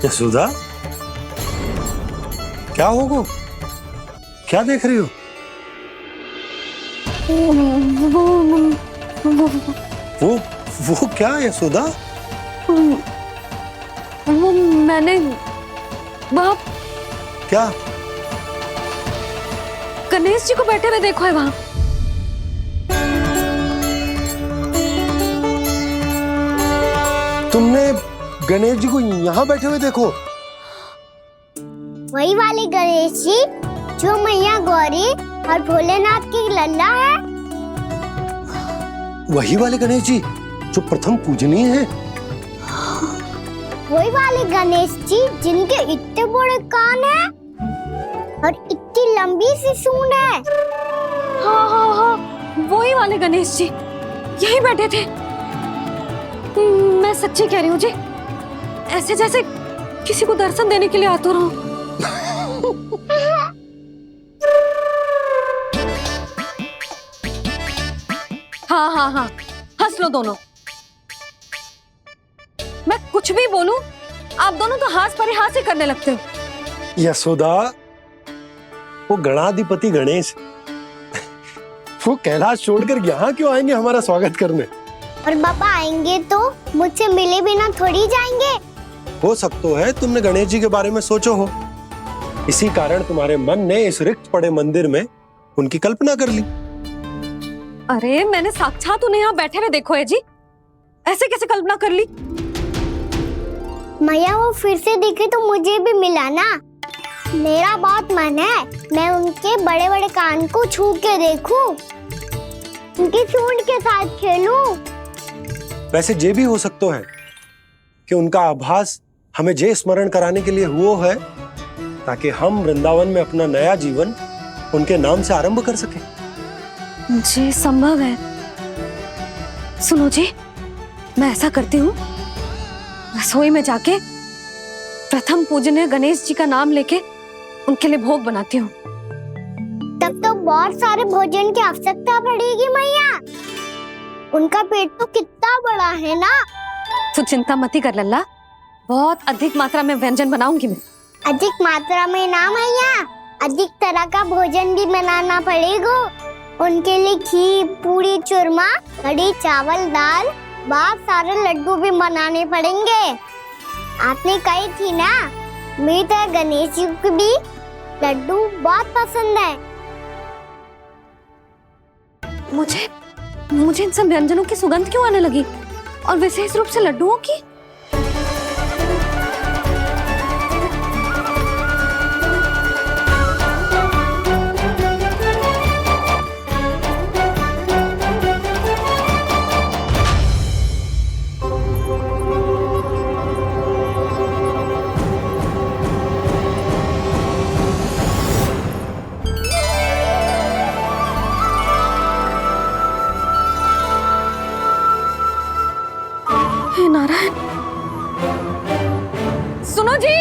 यशोदा, क्या होगा? क्या देख रही हो? वो क्या यशोदा? वो मैंने बाप क्या? गणेश जी को बैठे हुए देखो है वहां। तुमने गणेश जी को यहाँ बैठे हुए देखो? वही वाले गणेश जी जो मैया गौरी और भोलेनाथ की लल्ला है। वही वाले गणेश जी जो प्रथम पूजनीय है। वही वाले गणेश जी जिनके इतने बड़े कान हैं और इतनी लंबी सी सूंड है। हाँ हाँ हाँ, वही वाले गणेश जी यही बैठे थे। मैं सच्ची कह रही हूँ जी, ऐसे जैसे किसी को दर्शन देने के लिए आतुर हूँ। हाँ हाँ हाँ, हंस लो दोनों। मैं कुछ भी बोलूं, आप दोनों तो हाथ पर हाथ ही करने लगते हो। यशोदा, वो गणाधिपति गणेश वो कैलाश छोड़कर यहाँ क्यों आएंगे हमारा स्वागत करने? और पापा आएंगे तो मुझसे मिले बिना थोड़ी जाएंगे। हो सकता है तुमने गणेश जी के बारे में सोचो हो, इसी कारण तुम्हारे मन ने इस रिक्त पड़े मंदिर में उनकी कल्पना कर ली। अरे मैंने साक्षात उन्हें यहाँ बैठे हुए देखो है जी, ऐसे कैसे कल्पना कर ली? मैया वो फिर से दिखे तो मुझे भी मिला ना। मेरा बहुत मन है मैं उनके बड़े बड़े कान को छू के देखूं, उनकी सूंड के साथ खेलूं। वैसे ये भी हो सकता है कि उनका आभास हमें जे स्मरण कराने के लिए हुआ है ताकि हम वृंदावन में अपना नया जीवन उनके नाम से आरंभ कर सके। जी संभव है। सुनो जी, मैं ऐसा करती हूँ, रसोई में जाके प्रथम पूजनीय गणेश जी का नाम लेके उनके लिए भोग बनाती हूँ। तब तो बहुत सारे भोजन की आवश्यकता पड़ेगी मैया। उनका पेट तो कितना बड़ा है ना। तू चिंता मत कर लल्ला, बहुत अधिक मात्रा में व्यंजन बनाऊंगी मैं। अधिक मात्रा में ना मैया, अधिक तरह का भोजन भी बनाना पड़ेगा। उनके लिए खीर, पूरी, चूरमा, कढ़ी, चावल, दाल, बहुत सारे लड्डू भी बनाने पड़ेंगे। आपने कही थी ना, मेरी तरह गणेश जी को भी लड्डू बहुत पसंद है। मुझे इन सब व्यंजनों की सुगंध क्यों आने लगी, और विशेष रूप से लड्डुओं की? हे नारायण, सुनो जी,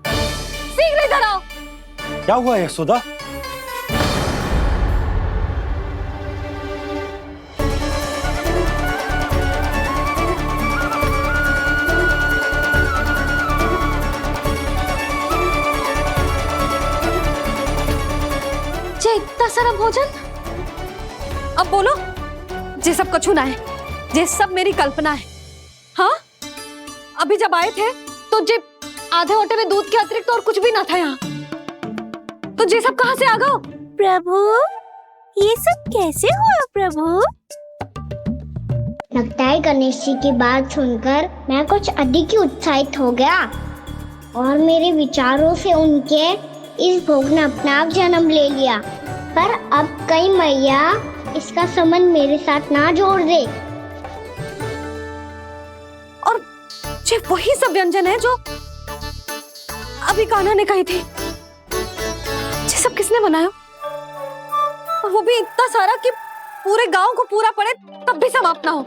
शीघ्र इधर आओ। क्या हुआ यशोदा? जे इतना सारा भोजन, अब बोलो, जे सब कछु ना है, जे सब मेरी कल्पना है। हाँ, अभी जब आए थे तो जे आधे ओटे में दूध के अतिरिक्त और कुछ भी ना था यहाँ, तो जे सब कहाँ से आ गए? प्रभु, ये सब कैसे हुआ प्रभु? लगता है गणेश जी की बात सुनकर मैं कुछ अधिक ही उत्साहित हो गया और मेरे विचारों से उनके इस भोग ने अपना आप जन्म ले लिया। पर अब कहीं मैया इसका संबंध मेरे साथ ना जोड़ दे। और जे वही सब व्यंजन है जो अभी कान्हा ने कही थी, ये सब किसने बनाया? और वो भी इतना सारा कि पूरे गांव को पूरा पड़े तब भी समाप्त ना हो।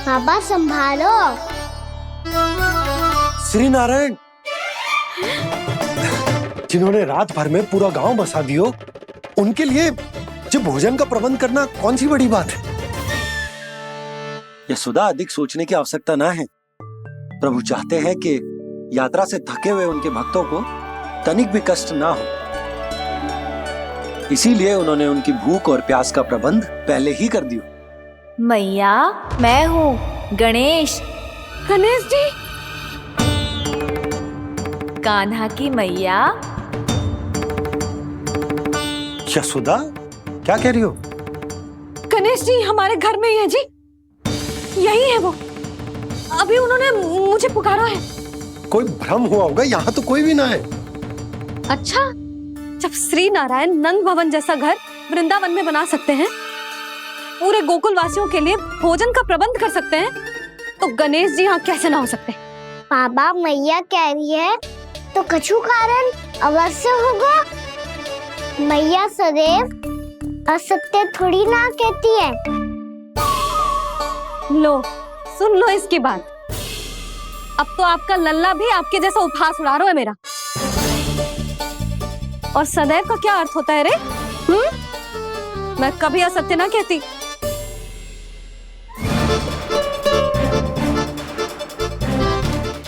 बाबा संभालो। श्री नारायण, जिन्होंने रात भर में पूरा गांव बसा दियो, उनके लिए जो भोजन का प्रबंध करना कौन सी बड़ी बात है? यशोदा, अधिक सोचने की आवश्यकता ना है। प्रभु चाहते हैं कि यात्रा से थके हुए उनके भक्तों को तनिक भी कष्ट ना हो। इसीलिए उन्होंने उनकी भूख और प्यास का प्रबंध पहले ही कर दिया। मैया, मैं हूँ गणेश, गणेश जी। कान्हा की मैया। यशोदा, क्या कह रही हो? गणेश जी हमारे घर में ही है जी, यही है वो। अभी उन्होंने मुझे पुकारा है। कोई भ्रम हुआ होगा, यहाँ तो कोई भी ना है। अच्छा, जब श्री नारायण नंद भवन जैसा घर वृंदावन में बना सकते हैं, पूरे गोकुल वासियों के लिए भोजन का प्रबंध कर सकते हैं, तो गणेश जी यहाँ कैसे ना हो सकते? बाबा, मैया कह रही है तो कछु कारण अवश्य होगा। मैया सदैव असत्य थोड़ी ना कहती है। लो, सुन लो इसकी बात। अब तो आपका लल्ला भी आपके जैसा उपहास उड़ा रहा है मेरा। और सदैव का क्या अर्थ होता है रे? मैं कभी असत्य ना कहती।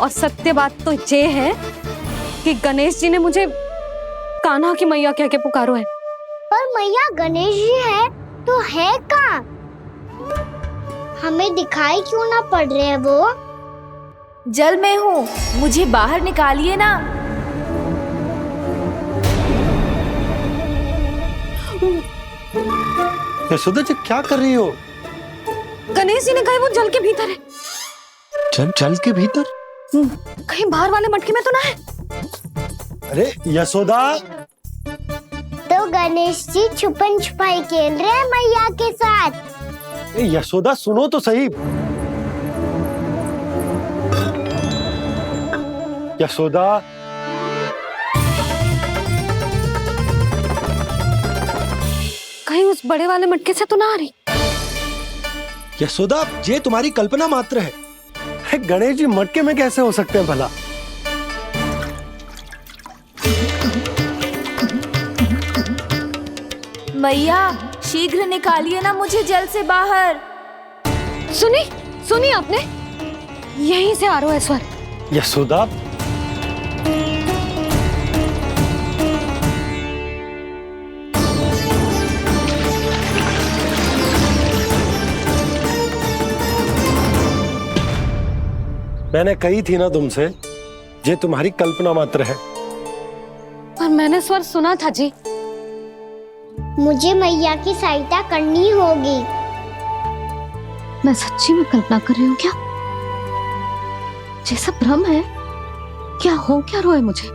और सत्य बात तो ये है कि गणेश जी ने मुझे कान्हा की मैया कह के पुकारो है। पर मैया, गणेश जी है तो है कहाँ? हमें दिखाई क्यों ना पड़ रहे हैं वो? जल में हूँ, मुझे बाहर निकालिए ना। यशोदा जी, क्या कर रही हो? गणेश जी ने कहा वो जल के भीतर है। जल के भीतर? कहीं बाहर वाले मटके में तो ना है? अरे यशोदा! तो गणेश जी छुपन छुपाई खेल रहे हैं मैया के साथ। यशोदा, सुनो तो सही। यशोदा, कहीं उस बड़े वाले मटके से तो ना आ रही? यशोदा, ये तुम्हारी कल्पना मात्र है। गणेश जी मटके में कैसे हो सकते हैं भला? मैया, शीघ्र निकालिए ना मुझे जल से बाहर। सुनी आपने? यहीं से आ रहा है स्वर। यशोदा, मैंने कही थी ना तुमसे, ये तुम्हारी कल्पना मात्र है। पर मैंने स्वर सुना था जी। मुझे मैया की सहायता करनी होगी। मैं सच्ची में कल्पना कर रही हूँ क्या? ये सब भ्रम है क्या? हो क्या रोए मुझे?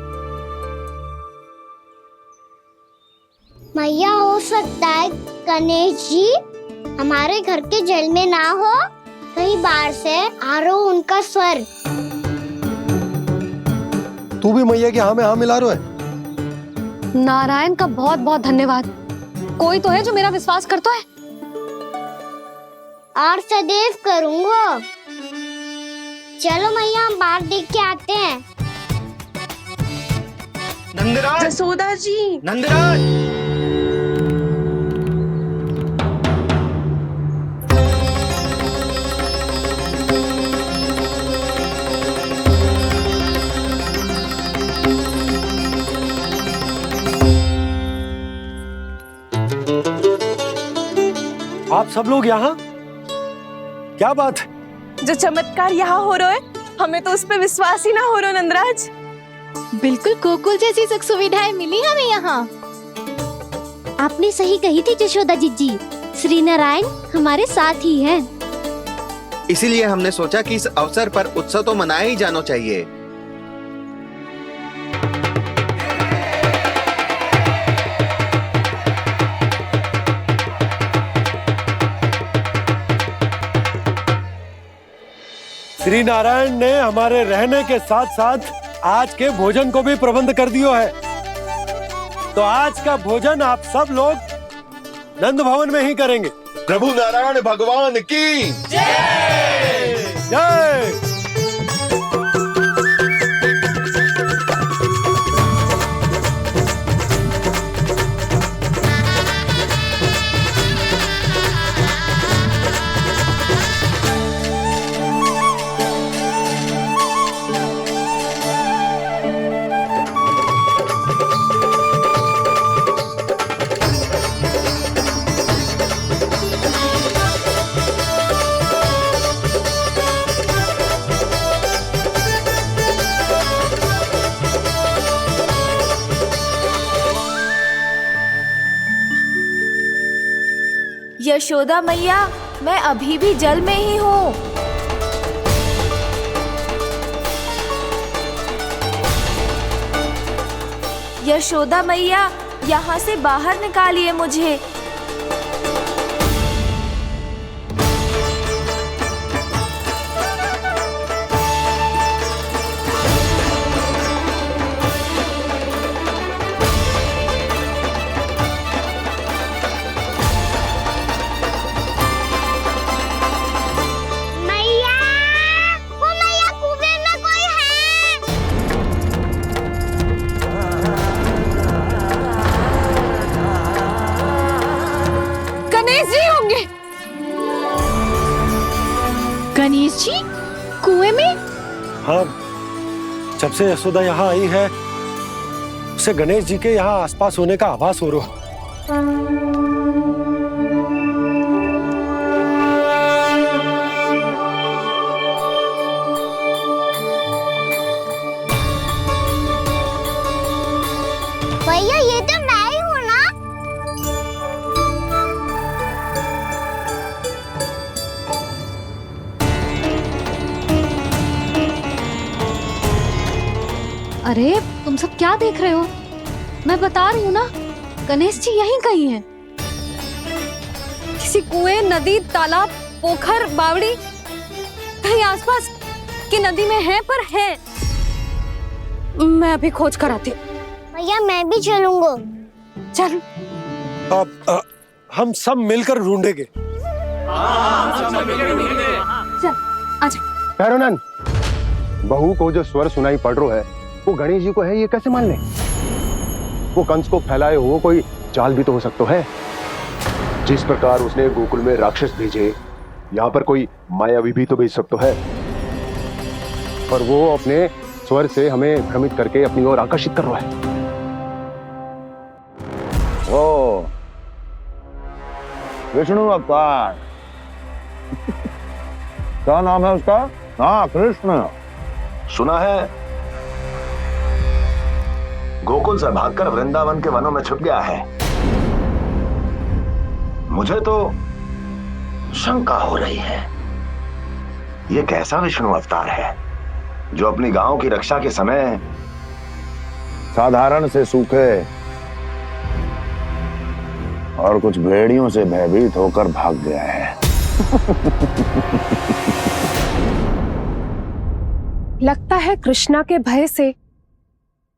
मैया, हो सकता है गणेश जी हमारे घर के जल में ना हो, कहीं बाहर से आ रहा हो उनका स्वर। तू भी मैया के हाँ में हाँ मिला रहा है। नारायण का बहुत बहुत धन्यवाद। कोई तो है जो मेरा विश्वास करता है। और सदैव करूंगा। चलो मैया, हम बाहर देख के आते हैं। नंदराज! जसोदा जी! नंदराज! आप सब लोग यहाँ? क्या बात है? जो चमत्कार यहाँ हो रहा है, हमें तो उस पे विश्वास ही ना हो रहा नंदराज। बिल्कुल गोकुल जैसी सुख सुविधाएं मिली हमें यहाँ। आपने सही कही थी जशोदा जीजी, श्री नारायण हमारे साथ ही हैं। इसीलिए हमने सोचा कि इस अवसर पर उत्सव तो मनाया ही जाना चाहिए। श्री नारायण ने हमारे रहने के साथ साथ आज के भोजन को भी प्रबंध कर दियो है। तो आज का भोजन आप सब लोग नंद भवन में ही करेंगे। प्रभु नारायण भगवान की जय जय। यशोदा मैया, मैं अभी भी जल में ही हूँ। यशोदा मैया, यहाँ से बाहर निकालिए मुझे। मैया, वो मैया कुएं में कोई है। गणेश जी होंगे। गणेश जी कुएं में? हाँ, जब से यशोदा यहाँ आई है उसे गणेश जी के यहाँ आसपास होने का आभास हो रहा। भैया ये तो मैं ही हूँ ना। अरे तुम सब क्या देख रहे हो? मैं बता रही हूँ ना, गणेश जी यहीं कहीं हैं। किसी कुएं, नदी, तालाब, पोखर, बावड़ी कहीं आसपास की नदी में है, पर है। मैं अभी खोज कर आती हूँ। भैया मैं भी चलूंगा। चल। अब हम सब मिलकर ढूंढेंगे। चल आजा। पैरोनन, बहू को जो स्वर सुनाई पड़ रहा है वो गणेश जी को है, ये कैसे मान ले? वो कंस को फैलाए हुए कोई चाल भी तो हो सकता है। जिस प्रकार उसने गोकुल में राक्षस भेजे, यहाँ पर कोई मायावी भी तो भेज सकता है। और वो अपने स्वर से हमें भ्रमित करके अपनी ओर आकर्षित कर रहा है। ओ विष्णु अवतार। क्या नाम है उसका? हाँ, कृष्ण। सुना है गोकुल से भागकर वृंदावन के वनों में छुप गया है। मुझे तो शंका हो रही है, ये कैसा विष्णु अवतार है जो अपनी गांव की रक्षा के समय साधारण से सूखे और कुछ भेड़ियों से भयभीत होकर भाग गया है। लगता है कृष्णा के भय से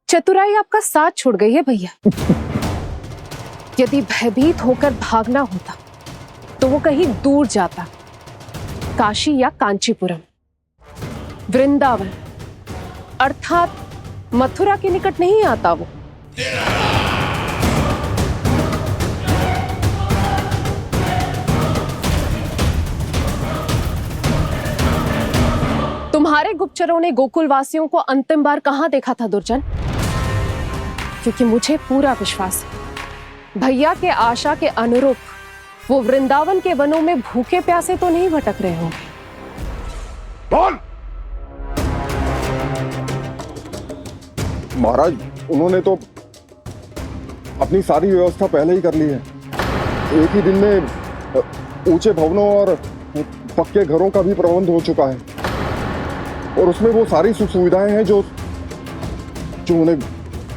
चतुराई आपका साथ छोड़ गई है भैया। यदि भयभीत होकर भागना होता तो वो कहीं दूर जाता, काशी या कांचीपुरम, वृंदावन अर्थात मथुरा के निकट नहीं आता वो। तुम्हारे गुप्तचरों ने गोकुल वासियों को अंतिम बार कहां देखा था दुर्जन? क्योंकि मुझे पूरा विश्वास है भैया के आशा के अनुरूप वो वृंदावन के वनों में भूखे प्यासे तो नहीं भटक रहे होंगे। बोल! महाराज, उन्होंने तो अपनी सारी व्यवस्था पहले ही कर ली है। एक ही दिन में ऊंचे भवनों और पक्के घरों का भी प्रबंध हो चुका है, और उसमें वो सारी सुख सुविधाएं हैं जो उन्हें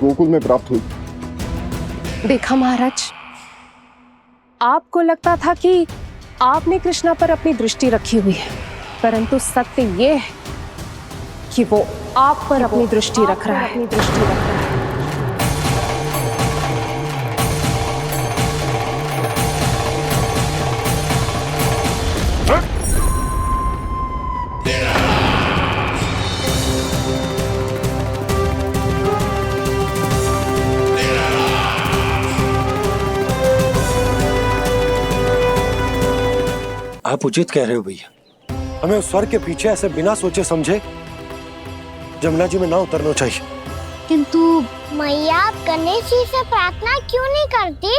गोकुल में प्राप्त हुई। देखा महाराज, आपको लगता था कि आपने कृष्णा पर अपनी दृष्टि रखी हुई है, परंतु सत्य ये है कि वो आप पर अपनी दृष्टि रख रहा है। आप उचित कह रहे हो भैया, हमें उस स्वर के पीछे ऐसे बिना सोचे समझे जमुना जी में ना उतरना चाहिए। किंतु मैया, आप गणेश जी से प्रार्थना क्यों नहीं करती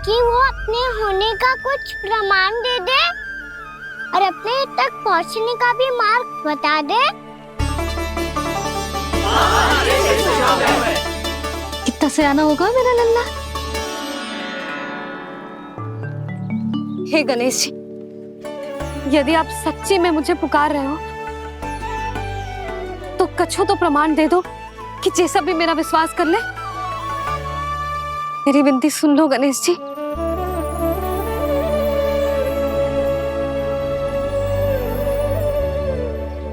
कि वो अपने होने का कुछ प्रमाण दे दे और अपने तक पहुंचने का भी मार्ग बता दे? कितना सयाना होगा मेरा लल्ला। हे गणेश जी, यदि आप सच्ची में मुझे पुकार रहे हो तो कछु तो प्रमाण दे दो कि जैसा भी मेरा विश्वास कर ले। मेरी विनती सुन लो गणेश जी।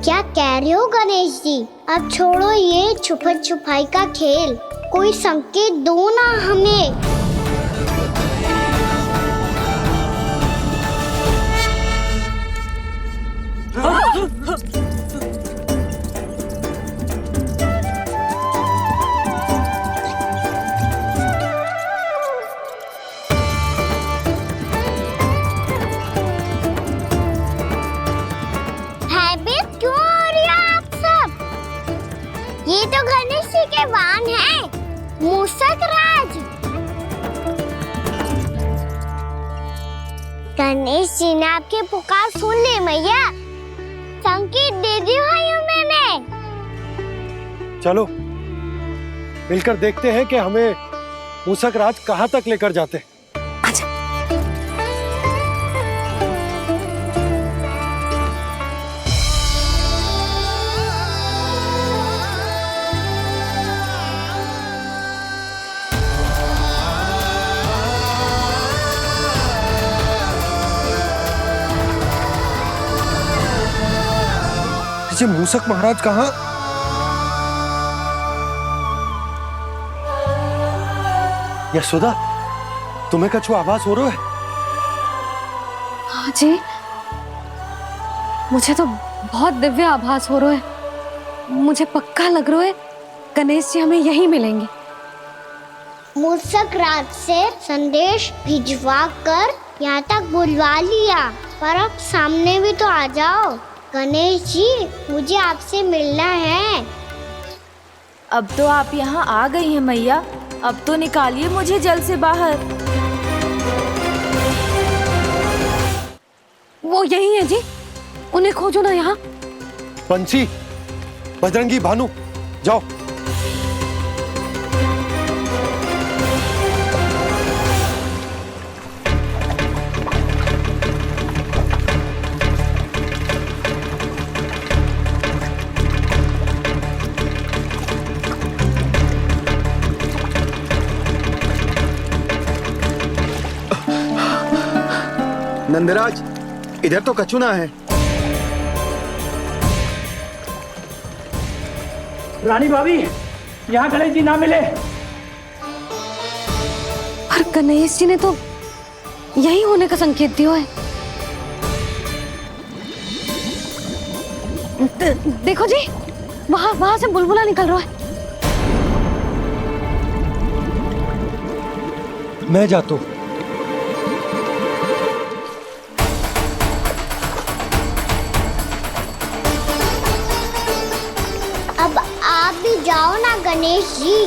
क्या कह रहे हो गणेश जी? अब छोड़ो ये छुपन छुपाई का खेल, कोई संकेत दो ना हमें। भयभीत क्यों हो रही हो आप सब? ये तो गणेश जी के वाहन हैं, मूषक राज। गणेश जी ने आपकी पुकार सुन ली मैया, संकेत दे दी भाइयों मैंने। चलो मिलकर देखते हैं कि हमें मूषक राज कहाँ तक लेकर जाते हैं। ये मूषक महाराज कहाँ? यशोदा, तुम्हें कछु आभास हो रहा है? हाँ जी, मुझे तो बहुत दिव्य आभास हो रहा है। मुझे पक्का लग रहा है गणेश जी हमें यहीं मिलेंगे। मूषक राज से संदेश भिजवा कर यहाँ तक बुलवा लिया, पर अब सामने भी तो आ जाओ। गणेश जी, मुझे आपसे मिलना है। अब तो आप यहाँ आ गई हैं मैया, अब तो निकालिए मुझे जल से बाहर। वो यही है जी, उन्हें खोजो ना यहाँ। बंसी, बजरंगी, भानु, जाओ। नंदराज, इधर तो कछु ना है। रानी भाभी, यहाँ गणेश जी ना मिले। पर गणेश जी ने तो यही होने का संकेत दिया है। देखो जी, वहां से बुलबुला निकल रहा है। मैं जाता हूँ। अब आप भी जाओ ना गणेश जी।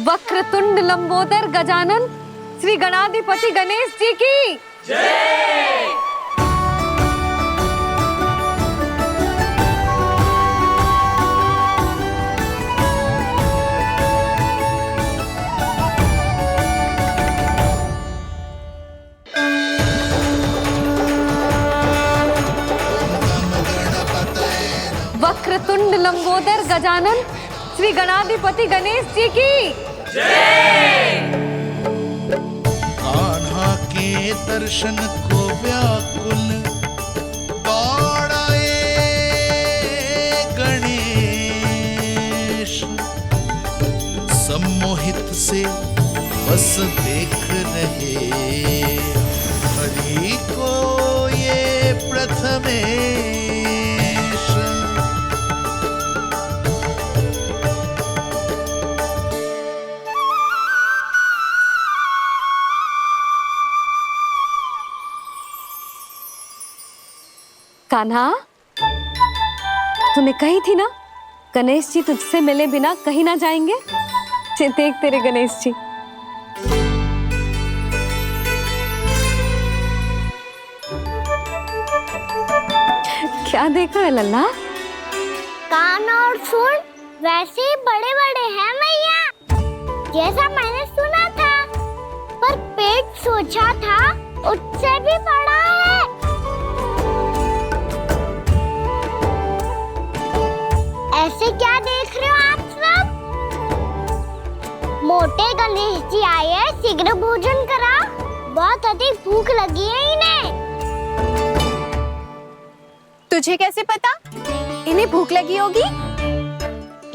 वक्रतुंड लंबोदर गजानन श्री गणाधिपति गणेश जी की जय। वक्रतुंड लंबोदर गजानन श्री गणाधिपति गणेश जी की कान्हा के दर्शन को व्याकुल दौड़ाए गणेश, सम्मोहित से बस देख रहे हरि को ये प्रथमेश। कान्हा, तूने कही थी ना गणेश जी तुझसे मिले बिना कहीं ना जाएंगे। देख तेरे गणेश जी। क्या देख रहा है लल्ला? कान और सुन वैसे ही बड़े बड़े हैं मैया, जैसा मैंने सुना था, पर पेट सोचा था उससे भी बड़ा है। ऐसे क्या देख रहे हो आप सब? मोटे गणेश जी आए हैं, शीघ्र भोजन करा, बहुत अधिक भूख लगी है इन्हें। तुझे कैसे पता इन्हें भूख लगी होगी?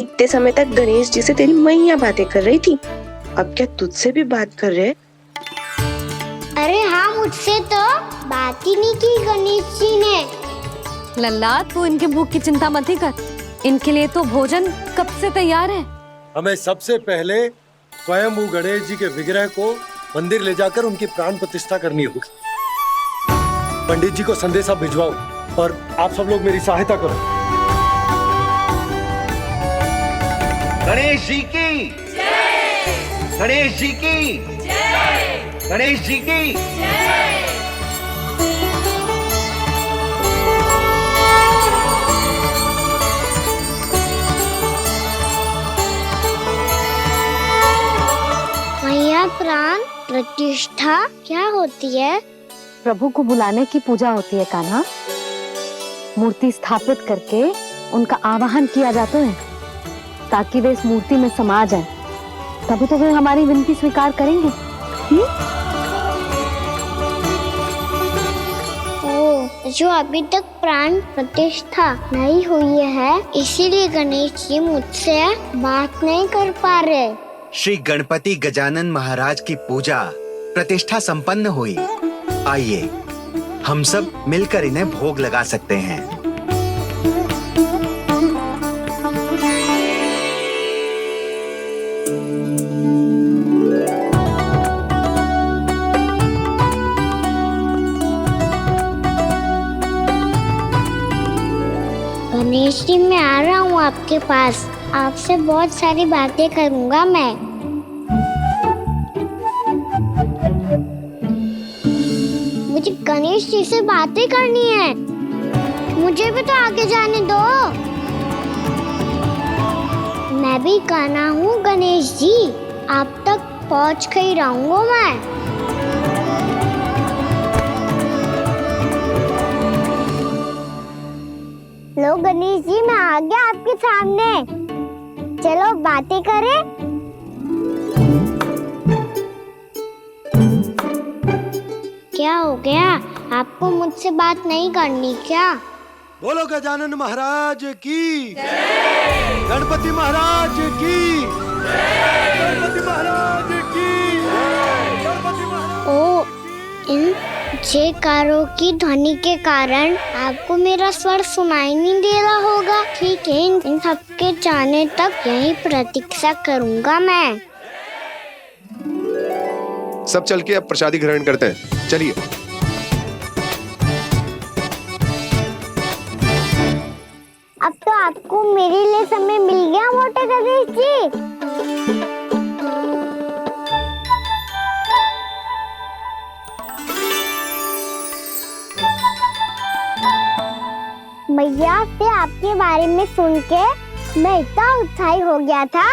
इतने समय तक गणेश जी से तेरी मैया बातें कर रही थी, अब क्या तुझसे भी बात कर रहे? अरे हाँ, मुझसे तो बात ही नहीं की गणेश जी ने। लल्ला, तू इनके भूख की चिंता मत ही कर, इनके लिए तो भोजन कब से तैयार है। हमें सबसे पहले स्वयं गणेश जी के विग्रह को मंदिर ले जाकर उनकी प्राण प्रतिष्ठा करनी होगी। पंडित जी को संदेशा भिजवाओ और आप सब लोग मेरी सहायता करो। गणेश जी की जय, गणेश जी की जय, गणेश जी की जय। मैया, प्राण प्रतिष्ठा क्या होती है? प्रभु को बुलाने की पूजा होती है कान्हा। मूर्ति स्थापित करके उनका आवाहन किया जाता है ताकि वे इस मूर्ति में समा जाए, तभी तो वे हमारी विनती स्वीकार करेंगे। ओ, जो अभी तक प्राण प्रतिष्ठा नहीं हुई है, इसीलिए गणेश जी मुझसे बात नहीं कर पा रहे। श्री गणपति गजानन महाराज की पूजा प्रतिष्ठा संपन्न हुई। आइए हम सब मिलकर इन्हें भोग लगा सकते हैं। गणेश जी, मैं आ रहा हूँ आपके पास, आपसे बहुत सारी बातें करूँगा मैं। मुझे गणेश जी से बातें करनी है, मुझे भी तो आगे जाने दो। मैं भी कान्हा हूँ गणेश जी, आप तक पहुँच कर ही रहूँगा मैं। लो गणेश जी, मैं आ गया आपके सामने, चलो बातें करें। क्या हो गया, आपको मुझसे बात नहीं करनी क्या? बोलो गजानन महाराज की जय, गणपति महाराज की जय, गणपति महाराज की जय, गणपति महाराज। ओ, इन जयकारों की ध्वनि के कारण आपको मेरा स्वर सुनाई नहीं दे रहा होगा। ठीक है, इन सबके जाने तक यही प्रतीक्षा करूंगा मैं। सब चल के अब प्रसादी ग्रहण करते हैं, चलिए। अब तो आपको मेरे लिए समय मिल गया मोटे गणेश जी। मैया से आपके बारे में सुन के मैं इतना उत्साही हो गया था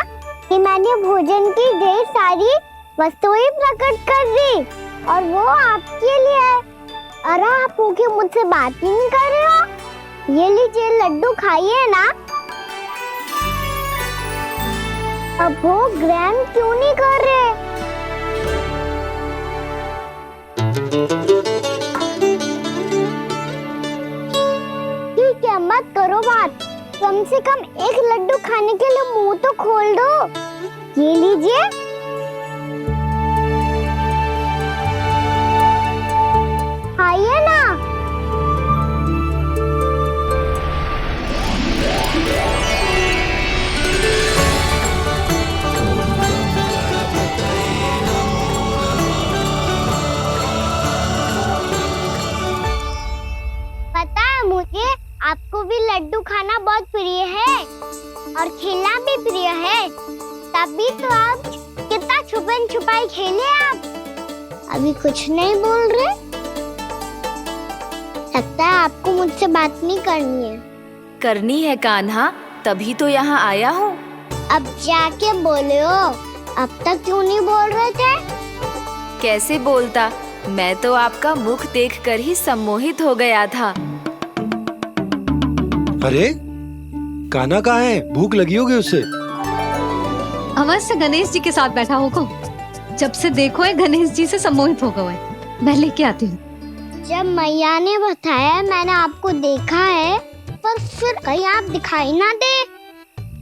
कि मैंने भोजन की ढेर सारी वस्तुएं प्रकट कर दी, और वो आपके लिए। अरे आप भूखे मुझसे बात ही नहीं कर रहे हो। ये लीजिए लड्डू, खाइए ना। अब वो ग्रैंड क्यों नहीं कर रहे? ठीक है, मत करो बात। कम से कम एक लड्डू खाने के लिए मुंह तो खोल दो। ये लीजिए। खाइए ना। पता है मुझे, आपको भी लड्डू खाना बहुत प्रिय है और खेलना भी प्रिय है। तभी तो आप कितना छुपन छुपाई खेले आप। अभी कुछ नहीं बोल रहे। लगता है आपको मुझसे बात नहीं करनी है। करनी है कान्हा, तभी तो यहाँ आया हूँ। अब जाके बोलो। अब तक क्यों नहीं बोल रहे थे? कैसे बोलता, मैं तो आपका मुख देखकर ही सम्मोहित हो गया था। अरे कान्हा कहाँ है? भूख लगी होगी उसे। अवश्य गणेश जी के साथ बैठा होगा। जब से देखो है गणेश जी से सम्मोहित हो गए। मैं लेके आती हूँ। जब मैया ने बताया मैंने आपको देखा है, पर फिर कहीं आप दिखाई ना दे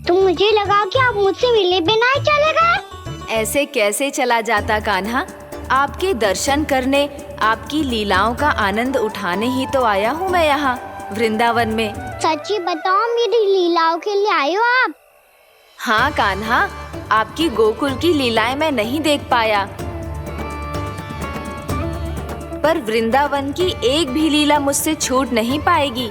तो मुझे लगा कि आप मुझसे मिले बिना ही चले गए। ऐसे कैसे चला जाता कान्हा? आपके दर्शन करने, आपकी लीलाओं का आनंद उठाने ही तो आया हूँ मैं यहाँ वृंदावन में। सच्ची बताओ, मेरी लीलाओं के लिए आए हो आप? हाँ कान्हा, आपकी गोकुल की लीलाएं मैं नहीं देख पाया, पर वृंदावन की एक भी लीला मुझसे छूट नहीं पाएगी।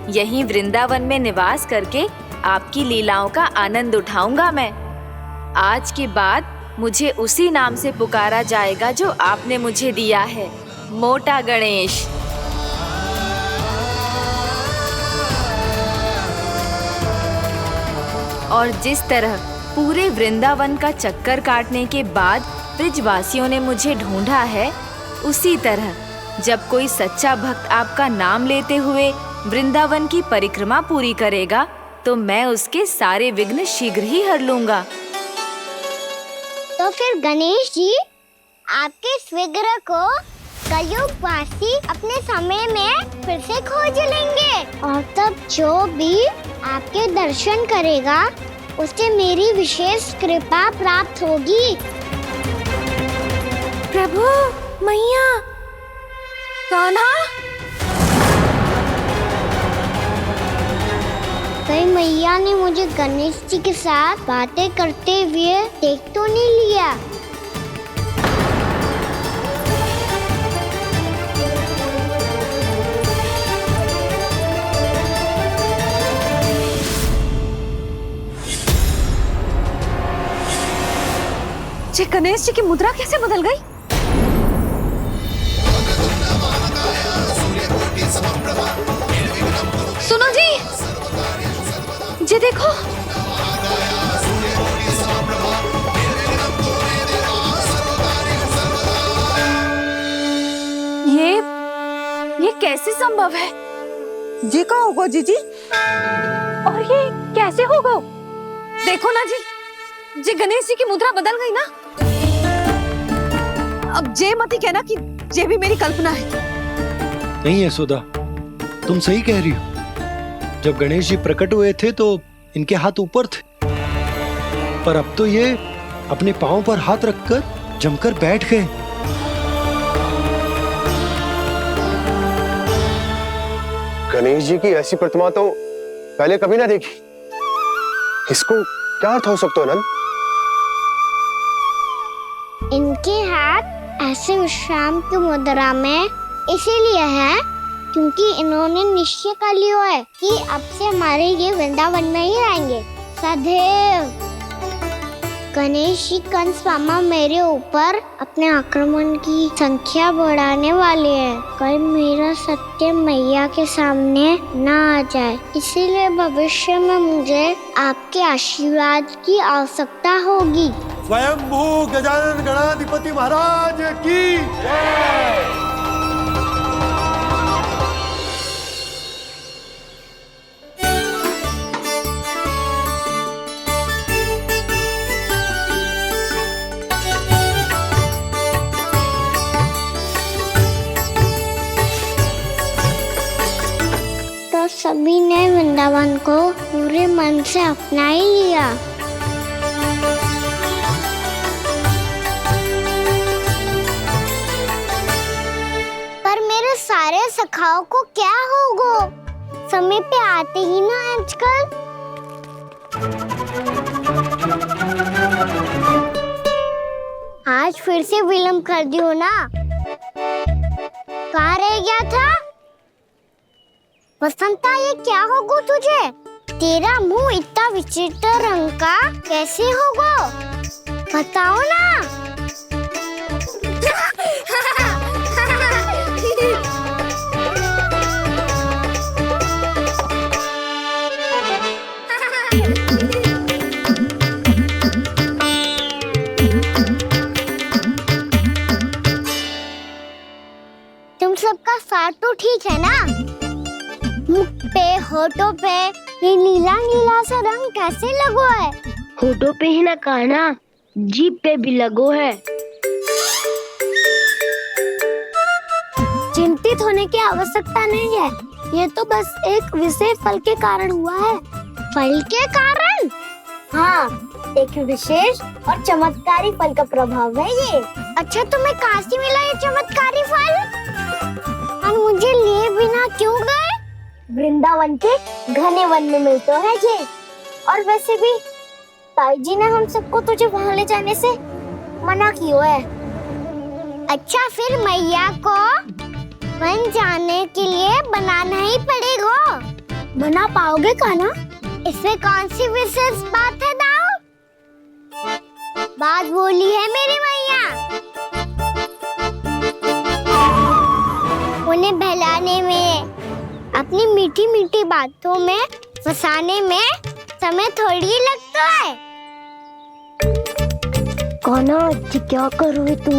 यहीं वृंदावन में निवास करके आपकी लीलाओं का आनंद उठाऊंगा मैं। आज के बाद मुझे उसी नाम से पुकारा जाएगा जो आपने मुझे दिया है, मोटा गणेश। और जिस तरह पूरे वृंदावन का चक्कर काटने के बाद ब्रिजवासियों ने मुझे ढूंढा है, उसी तरह जब कोई सच्चा भक्त आपका नाम लेते हुए वृंदावन की परिक्रमा पूरी करेगा, तो मैं उसके सारे विघ्न शीघ्र ही हर लूंगा। तो फिर गणेश जी, आपके इस विग्रह को कलयुगवासी अपने समय में फिर से खोज लेंगे, और तब जो भी आपके दर्शन करेगा उसे मेरी विशेष कृपा प्राप्त होगी। प्रभु, मैया, कान्हा। कहीं मैया ने मुझे गणेश जी के साथ बातें करते हुए देख तो नहीं लिया? ये गणेश जी की मुद्रा कैसे बदल गई? सुनो जी, ये देखो। ये कैसे संभव है? जी का होगा जीजी? और ये कैसे होगा? देखो ना जी, ये गणेश जी की मुद्रा बदल गई ना। अब जे मती कहना कि ये भी मेरी कल्पना है। नहीं यशोदा, तुम सही कह रही हो। जब गणेश जी प्रकट हुए थे तो इनके हाथ ऊपर थे, पर अब तो ये अपने पांव पर हाथ रखकर जमकर बैठ गए। गणेश जी की ऐसी प्रतिमा तो पहले कभी ना देखी। इसको क्या अर्थ हो सकता है नंद? इनके हाथ ऐसे विश्राम की मुद्रा में इसीलिए है क्योंकि इन्होंने निश्चय कर लिया है कि अब से हमारे ये वृंदावन में ही रहेंगे सदैव। गणेश जी कंस मामा मेरे ऊपर अपने आक्रमण की संख्या बढ़ाने वाले हैं। कल मेरा सत्य मैया के सामने ना आ जाए, इसीलिए भविष्य में मुझे आपके आशीर्वाद की आवश्यकता होगी। स्वयंभू गजानन गणाधिपति महाराज की जय। सभी ने वृंदावन को पूरे मन से अपना ही लिया। पर मेरे सारे सखाओं को क्या होगा? समय पे आते ही ना आजकल। आज फिर से विलम्ब कर दियो ना। कहाँ रह गया था? वसंता, ये क्या होगा तुझे? तेरा मुंह इतना विचित्र रंग का कैसे होगा? बताओ ना। तुम सबका स्वाद तो ठीक है ना? मुख पे, होठों पे ये नीला नीला सा रंग कैसे लगो है? होठों पे ही ना कहना, जीभ पे भी लगो है। चिंतित होने की आवश्यकता नहीं है। ये तो बस एक विशेष फल के कारण हुआ है। फल के कारण? हाँ, एक विशेष और चमत्कारी फल का प्रभाव है ये। अच्छा, तुम्हें कहाँ से मिला ये चमत्कारी फल? और मुझे लिए बिना क्यों गए? वृंदावन के घने वन में मिलते हैं ये। और वैसे भी ताई जी ने हम सबको तुझे वहाँ ले जाने से मना किया है। अच्छा, फिर मैया को वन जाने के लिए बनाना ही पड़ेगा। बना पाओगे कान्हा? इसमें कौन सी विशेष बात है दाऊ? बात बोली है मेरी मैया। उन्हें बहलाने में, अपनी मीठी मीठी बातों में फंसाने में समय थोड़ी लगता है। कान्हा, क्या कर रही तू?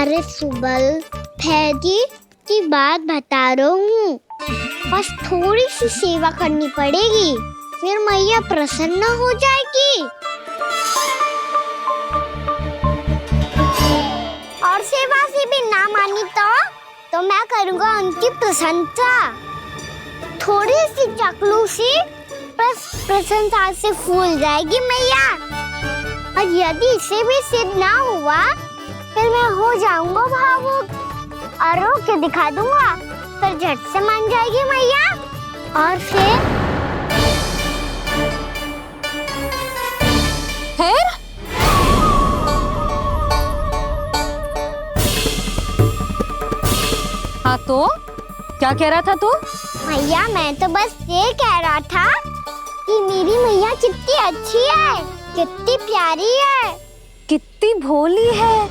अरे सुबल, फैजी की बात बता रहा हूँ। बस थोड़ी सी सेवा करनी पड़ेगी, फिर मैया प्रसन्न हो जाएगी। और सेवा से भी ना मानी तो मैं करूँगा उनकी प्रशंसा। थोड़ी सी चकलूसी बस प्रशंसा से फूल जाएगी मैया। और यदि इसे भी सिद्ध ना हुआ, फिर मैं हो जाऊंगा भावुक और रो के दिखा दूंगा। फिर झट से मान जाएगी मैया। और फिर हाँ, तो क्या कह रहा था तू? मैया, मैं तो बस ये कह रहा था कि मेरी मैया कितनी अच्छी है, कितनी प्यारी है, कितनी भोली है,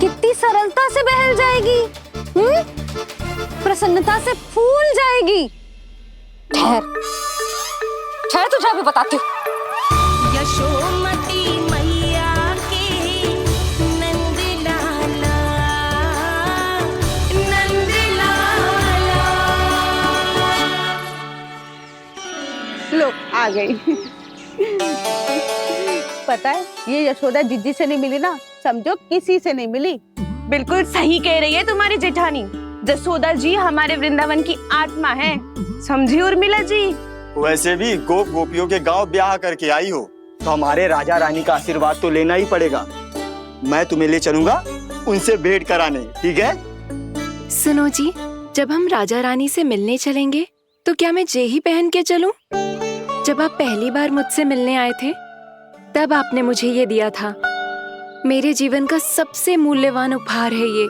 कितनी सरलता से बहल जाएगी, प्रसन्नता से फूल जाएगी। ठहर ठहर, तुझे अभी बताती हूँ। यशोमती मैया के नंद लाला, नंद लाला। लो, आ गई। पता है, ये यशोदा जिज्जी से नहीं मिली ना, समझो किसी से नहीं मिली। बिल्कुल सही कह रही है तुम्हारी जेठानी। यशोदा जी हमारे वृंदावन की आत्मा है, समझी उर्मिला जी। वैसे भी गोप गोपियों के गांव ब्याह करके आई हो, तो हमारे राजा रानी का आशीर्वाद तो लेना ही पड़ेगा। मैं तुम्हें ले चलूंगा उनसे भेंट कराने, ठीक है? सुनो जी, जब हम राजा रानी से मिलने चलेंगे तो क्या मैं जे ही पहन के चलूं? जब आप पहली बार मुझसे मिलने आए थे, तब आपने मुझे ये दिया था। मेरे जीवन का सबसे मूल्यवान उपहार है ये।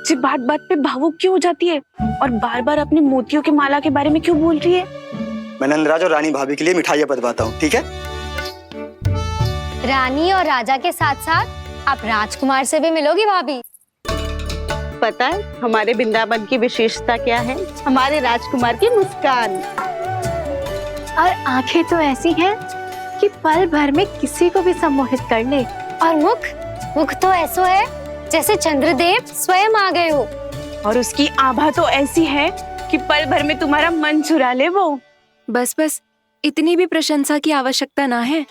जी बात बात पे भावुक क्यों हो जाती है और बार बार अपनी मोतियों के माला के बारे में क्यों बोल रही है? मैं नंदराज और रानी भाभी के लिए मिठाइयाँ बंटवाता हूँ, ठीक है? रानी और राजा के साथ साथ आप राजकुमार से भी मिलोगी भाभी। पता है हमारे वृंदावन की विशेषता क्या है? हमारे राजकुमार की मुस्कान। और आंखें तो ऐसी हैं कि पल भर में किसी को भी सम्मोहित कर ले। और मुख तो ऐसा है जैसे चंद्रदेव स्वयं आ गए हो। और उसकी आभा तो ऐसी है कि पल भर में तुम्हारा मन चुरा ले वो। बस बस, इतनी भी प्रशंसा की आवश्यकता ना है।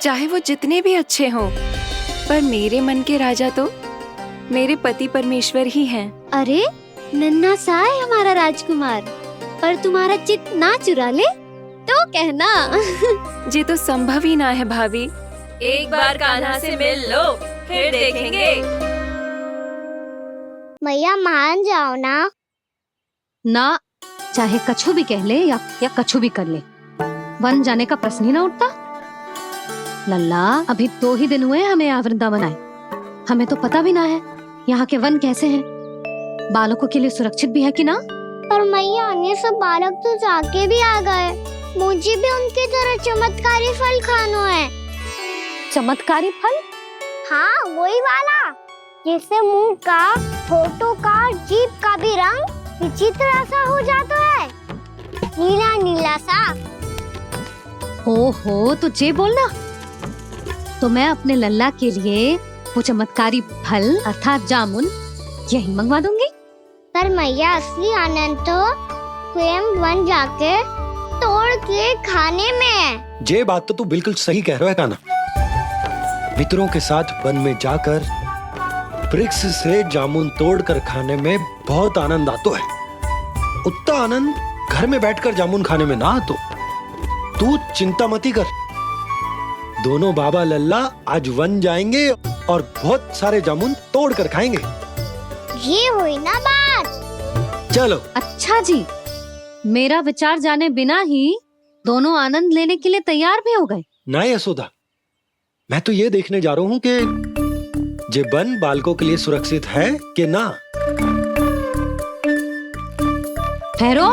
चाहे वो जितने भी अच्छे हों, पर मेरे मन के राजा तो मेरे पति परमेश्वर ही हैं। अरे, नन्हा सा है हमारा राजकुमार, पर तुम्हारा चित ना चुरा ले तो कहना। ये तो संभव ही ना है भाभी। एक बार कान्हा से मिल लो, फिर देखेंगे। मैया मान जाओ ना। ना, चाहे कछु भी कह ले या कछु भी कर ले, वन जाने का प्रश्न ही ना उठता। लल्ला, अभी 2 ही दिन हुए हमें यहाँ वृंदावन आए, हमें तो पता भी ना है यहाँ के वन कैसे हैं, बालकों के लिए सुरक्षित भी है कि ना। पर मैया अन्य सब बालक तो जाके भी आ गए, मुझे भी उनकी तरह चमत्कारी फल खाना है। चमत्कारी फल? हाँ, वही वाला जिससे मुंह का, होठों का, जीभ का भी रंग विचित्र ऐसा हो जाता है, नीला नीला सा। हो तो जे बोलना, तो मैं अपने लल्ला के लिए वो चमत्कारी फल अर्थात जामुन यही मंगवा दूंगी। पर मैया असली आनंद तो स्वयं वन जाके तोड़ के खाने में है। ये बात तो तू बिल्कुल सही कह रहा है कान्हा। मित्रों के साथ वन में जाकर वृक्ष से जामुन तोड़कर खाने में बहुत आनंद आता है। उतना आनंद घर में बैठकर जामुन खाने में ना आतो। तू चिंता मती कर, दोनों बाबा लल्ला आज वन जाएंगे और बहुत सारे जामुन तोड़कर खाएंगे। ये हुई ना बात। चलो। अच्छा जी, मेरा विचार जाने बिना ही दोनों आनंद लेने के लिए तैयार भी हो गए। ना यशोदा, मैं तो ये देखने जा रहा हूँ कि ये वन बालकों के लिए सुरक्षित है कि ना। ठहरो,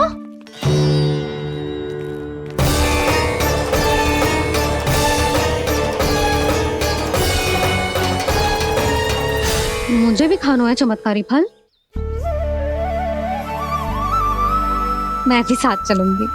मुझे भी खाना है चमत्कारी फल, मैं भी साथ चलूंगी।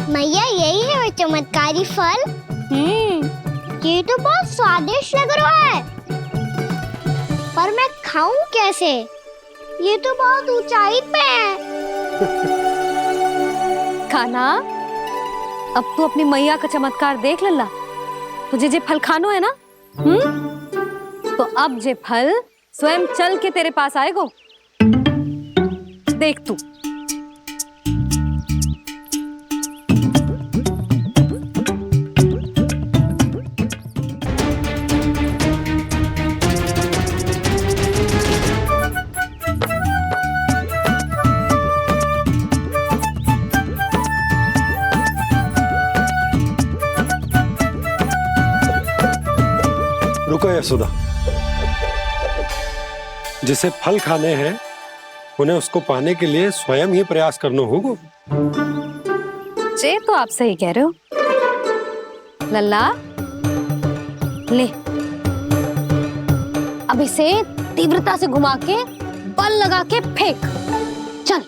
मैया यही है वो चमत्कारी फल। ये तो बहुत स्वादिष्ट लग रहा है, पर मैं खाऊं कैसे? ये तो बहुत ऊंचाई पे है। कान्हा, अब तू अपनी मैया का चमत्कार देख लल्ला। तुझे जे फल खानो है ना, तो अब जे फल स्वयं चल के तेरे पास आएगो। देख तू। रुको यशोदा, जिसे फल खाने हैं उन्हें उसको पाने के लिए स्वयं ही प्रयास करना होगा। जे तो आप सही कह रहे हो लल्ला। ले, अब इसे तीव्रता से घुमा के बल लगा के फेंक। चल।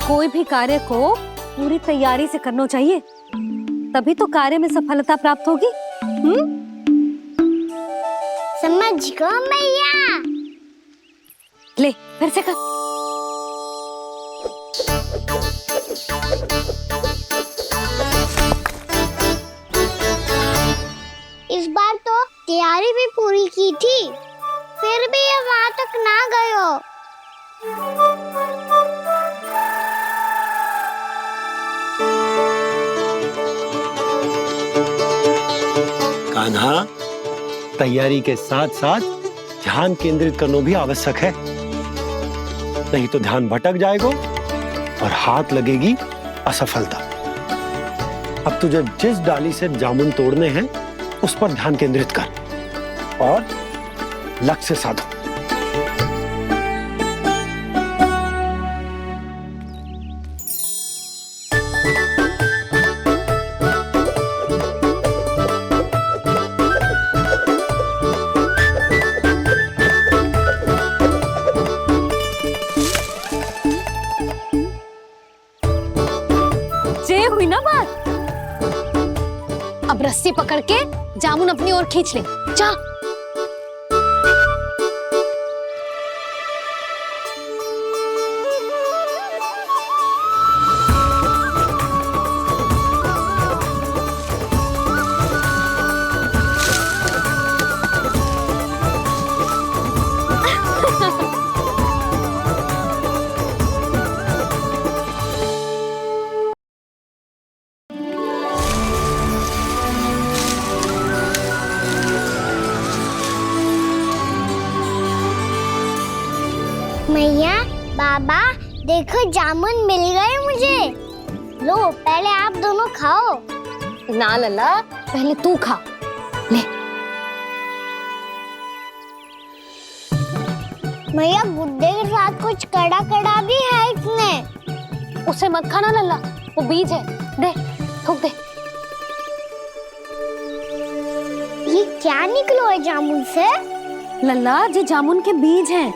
कोई भी कार्य को पूरी तैयारी से करना चाहिए, तभी तो कार्य में सफलता प्राप्त होगी। समझ गो मैया। ले, फिर से कर। इस बार तो तैयारी भी पूरी की थी, फिर भी ये वहां तक ना गयो। कान्हा, तैयारी के साथ साथ ध्यान केंद्रित करना भी आवश्यक है, नहीं तो ध्यान भटक जाएगा और हाथ लगेगी असफलता। अब तुझे जिस डाली से जामुन तोड़ने हैं उस पर ध्यान केंद्रित कर और लक्ष्य साधो। ना बात। अब रस्सी पकड़ के जामुन अपनी ओर खींच ले, जा। मैया, बाबा, देखो जामुन मिल गए मुझे। लो, पहले आप दोनों खाओ। ना लल्ला, पहले तू खा ले। मैया, गुड्डे के साथ कुछ कड़ा कड़ा भी है इसमें। उसे मत खाना लल्ला, वो बीज है। दे, थूक दे। ये क्या निकलो है जामुन से? लल्ला, ये जामुन के बीज हैं।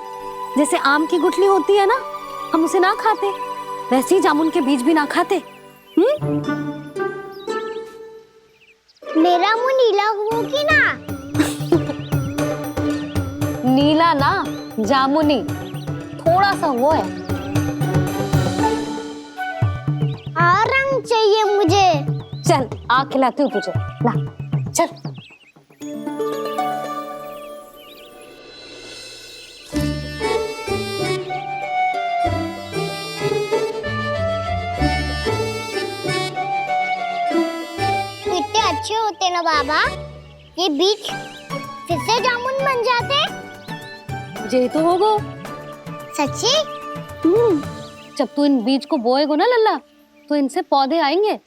जैसे आम की गुठली होती है ना, हम उसे ना खाते, वैसे ही जामुन के बीज भी ना खाते। मेरा मुंह नीला हुआ कि ना? नीला ना, जामुनी, थोड़ा सा वो है। और रंग चाहिए मुझे। चल, आ खिलाती हूँ तुझे, ला, चल। अच्छे होते ना बाबा, ये बीज फिर से जामुन बन जाते। जे तो होगो। सच्ची? जब तू इन बीज को बोएगो ना लल्ला, तो इनसे पौधे आएंगे।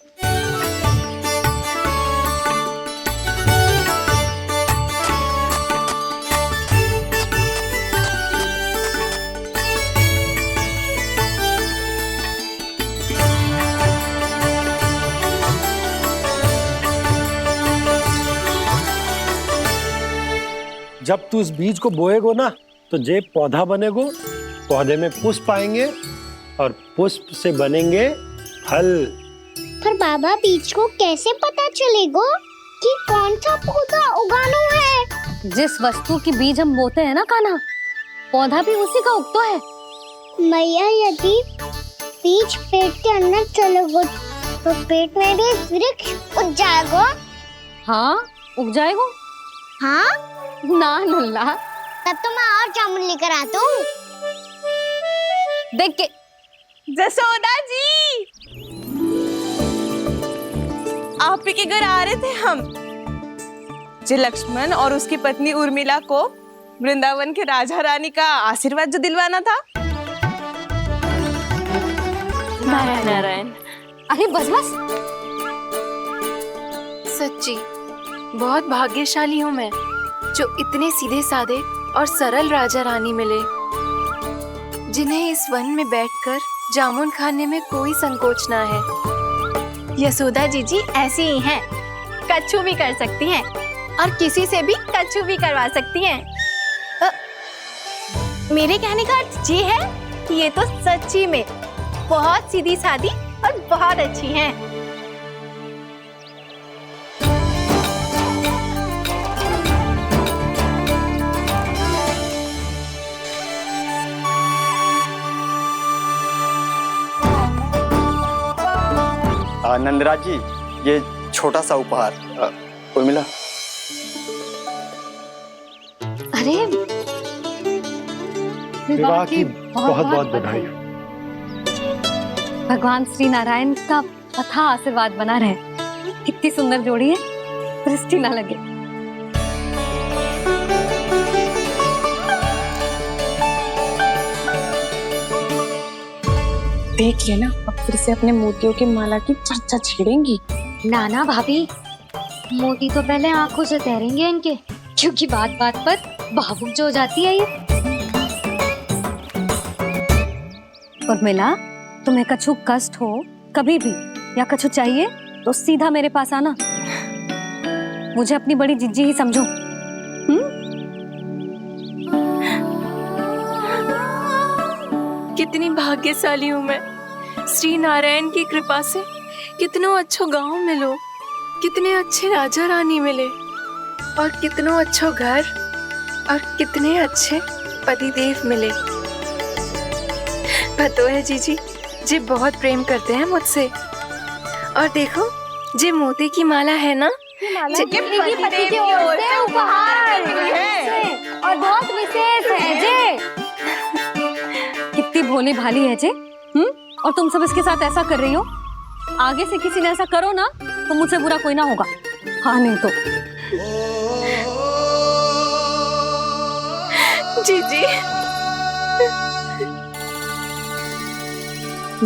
जब तू इस बीज को बोएगो ना, तो जे पौधा बनेगो, पौधे में पुष्प आएंगे और पुष्प से बनेंगे फल। पर बाबा, बीज को कैसे पता चलेगा कि कौन सा पौधा उगाना है? जिस वस्तु की बीज हम बोते हैं ना कान्हा, पौधा भी उसी का उगता है। मैया, यदि बीज पेट के अंदर चलेगा, तो पेट में भी वृक्ष उग जाएगा। हाँ, उग जाएगा। हाँ ना लल्ला, तब तो मैं और जामुन लेकर आता हूँ। देख के। जसोदा जी, आप ही के घर आ रहे थे हम। जो लक्ष्मण और उसकी पत्नी उर्मिला को वृंदावन के राजा रानी का आशीर्वाद जो दिलवाना था। नारायण नारायण। अरे बस बस। सच्ची बहुत भाग्यशाली हूँ मैं, जो इतने सीधे साधे और सरल राजा रानी मिले, जिन्हें इस वन में बैठकर जामुन खाने में कोई संकोच ना है। यशोदा जीजी ऐसी ही हैं, कच्छू भी कर सकती हैं और किसी से भी कच्छू भी करवा सकती हैं। मेरे कहने का अर्थ ये है कि ये तो सच्ची में बहुत सीधी सादी और बहुत अच्छी हैं। नंदराज जी, ये छोटा सा उपहार। उर्मिला। अरे, विवाह की बहुत बहुत बधाई। भगवान श्री नारायण का अथाह आशीर्वाद बना रहे। कितनी सुंदर जोड़ी है, दृष्टि ना लगे। देख लेना, अब फिर से अपने मोतियों की माला की चर्चा छेड़ेंगी। नाना भाभी, मोती तो पहले आंखों से तैरेंगे इनके, क्योंकि बात बात पर भावुक जो हो जाती है ये। उर्मिला, तुम्हें कछु कष्ट हो कभी भी या कछु चाहिए तो सीधा मेरे पास आना। मुझे अपनी बड़ी जिज्जी ही समझो। कितनी भाग्यशाली हूँ मैं, श्री नारायण की कृपा से कितनो अच्छो गांव मिलो, कितने अच्छे राजा रानी मिले और कितनो अच्छो घर और कितने अच्छे पतिदेव मिले। पतो है जीजी, जी बहुत प्रेम करते हैं मुझसे। और देखो, जे मोती की माला है ना, पति की ओर से उपहार और बहुत विशेष है जे। कितनी भोली भाली है जे। और तुम सब इसके साथ ऐसा कर रही हो। आगे से किसी ने ऐसा करो ना तो मुझसे बुरा कोई ना होगा। हाँ नहीं तो जीजी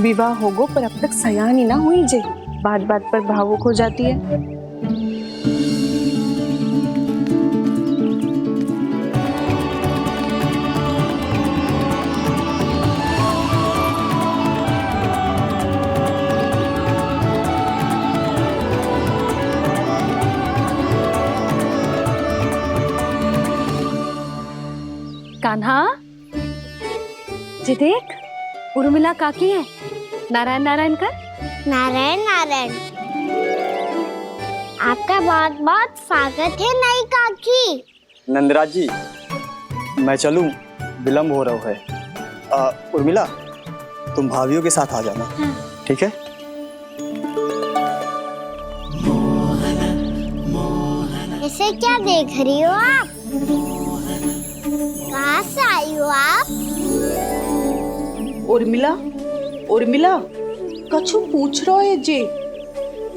विवाह होगो पर अब तक सयानी ना हुई जे, बात बात पर भावुक हो जाती है। कान्हा, जी देख, उर्मिला काकी है। नारायण नारायण कर। नारायण नारायण। आपका बहुत बहुत स्वागत है नई काकी। नंदराज जी, मैं चलूं, विलंब हो रहा है। उर्मिला, तुम भाभियों के साथ आ जाना, ठीक है? इसे क्या देख रही हो आप? कहाँ से आई हो आप? उर्मिला, उर्मिला, कछु पूछ रहा है जे।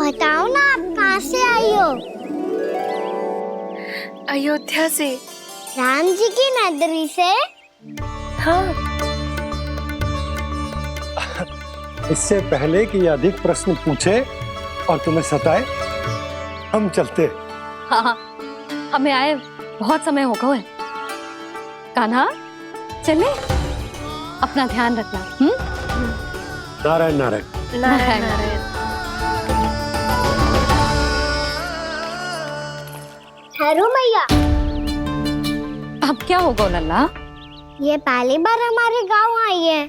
बताओ ना आप कहाँ से आई हो? अयोध्या से। राम जी की नगरी से? हाँ। इससे पहले कि अधिक प्रश्न पूछे और तुम्हें सताए, हम चलते। हाँ, हमें आए बहुत समय हो गया है। कान्हा, चले, अपना ध्यान रखना। नारायण नारायण। नारायण नारायण। ठहरू मैया। अब क्या होगा लल्ला? ये पहली बार हमारे गांव आई है।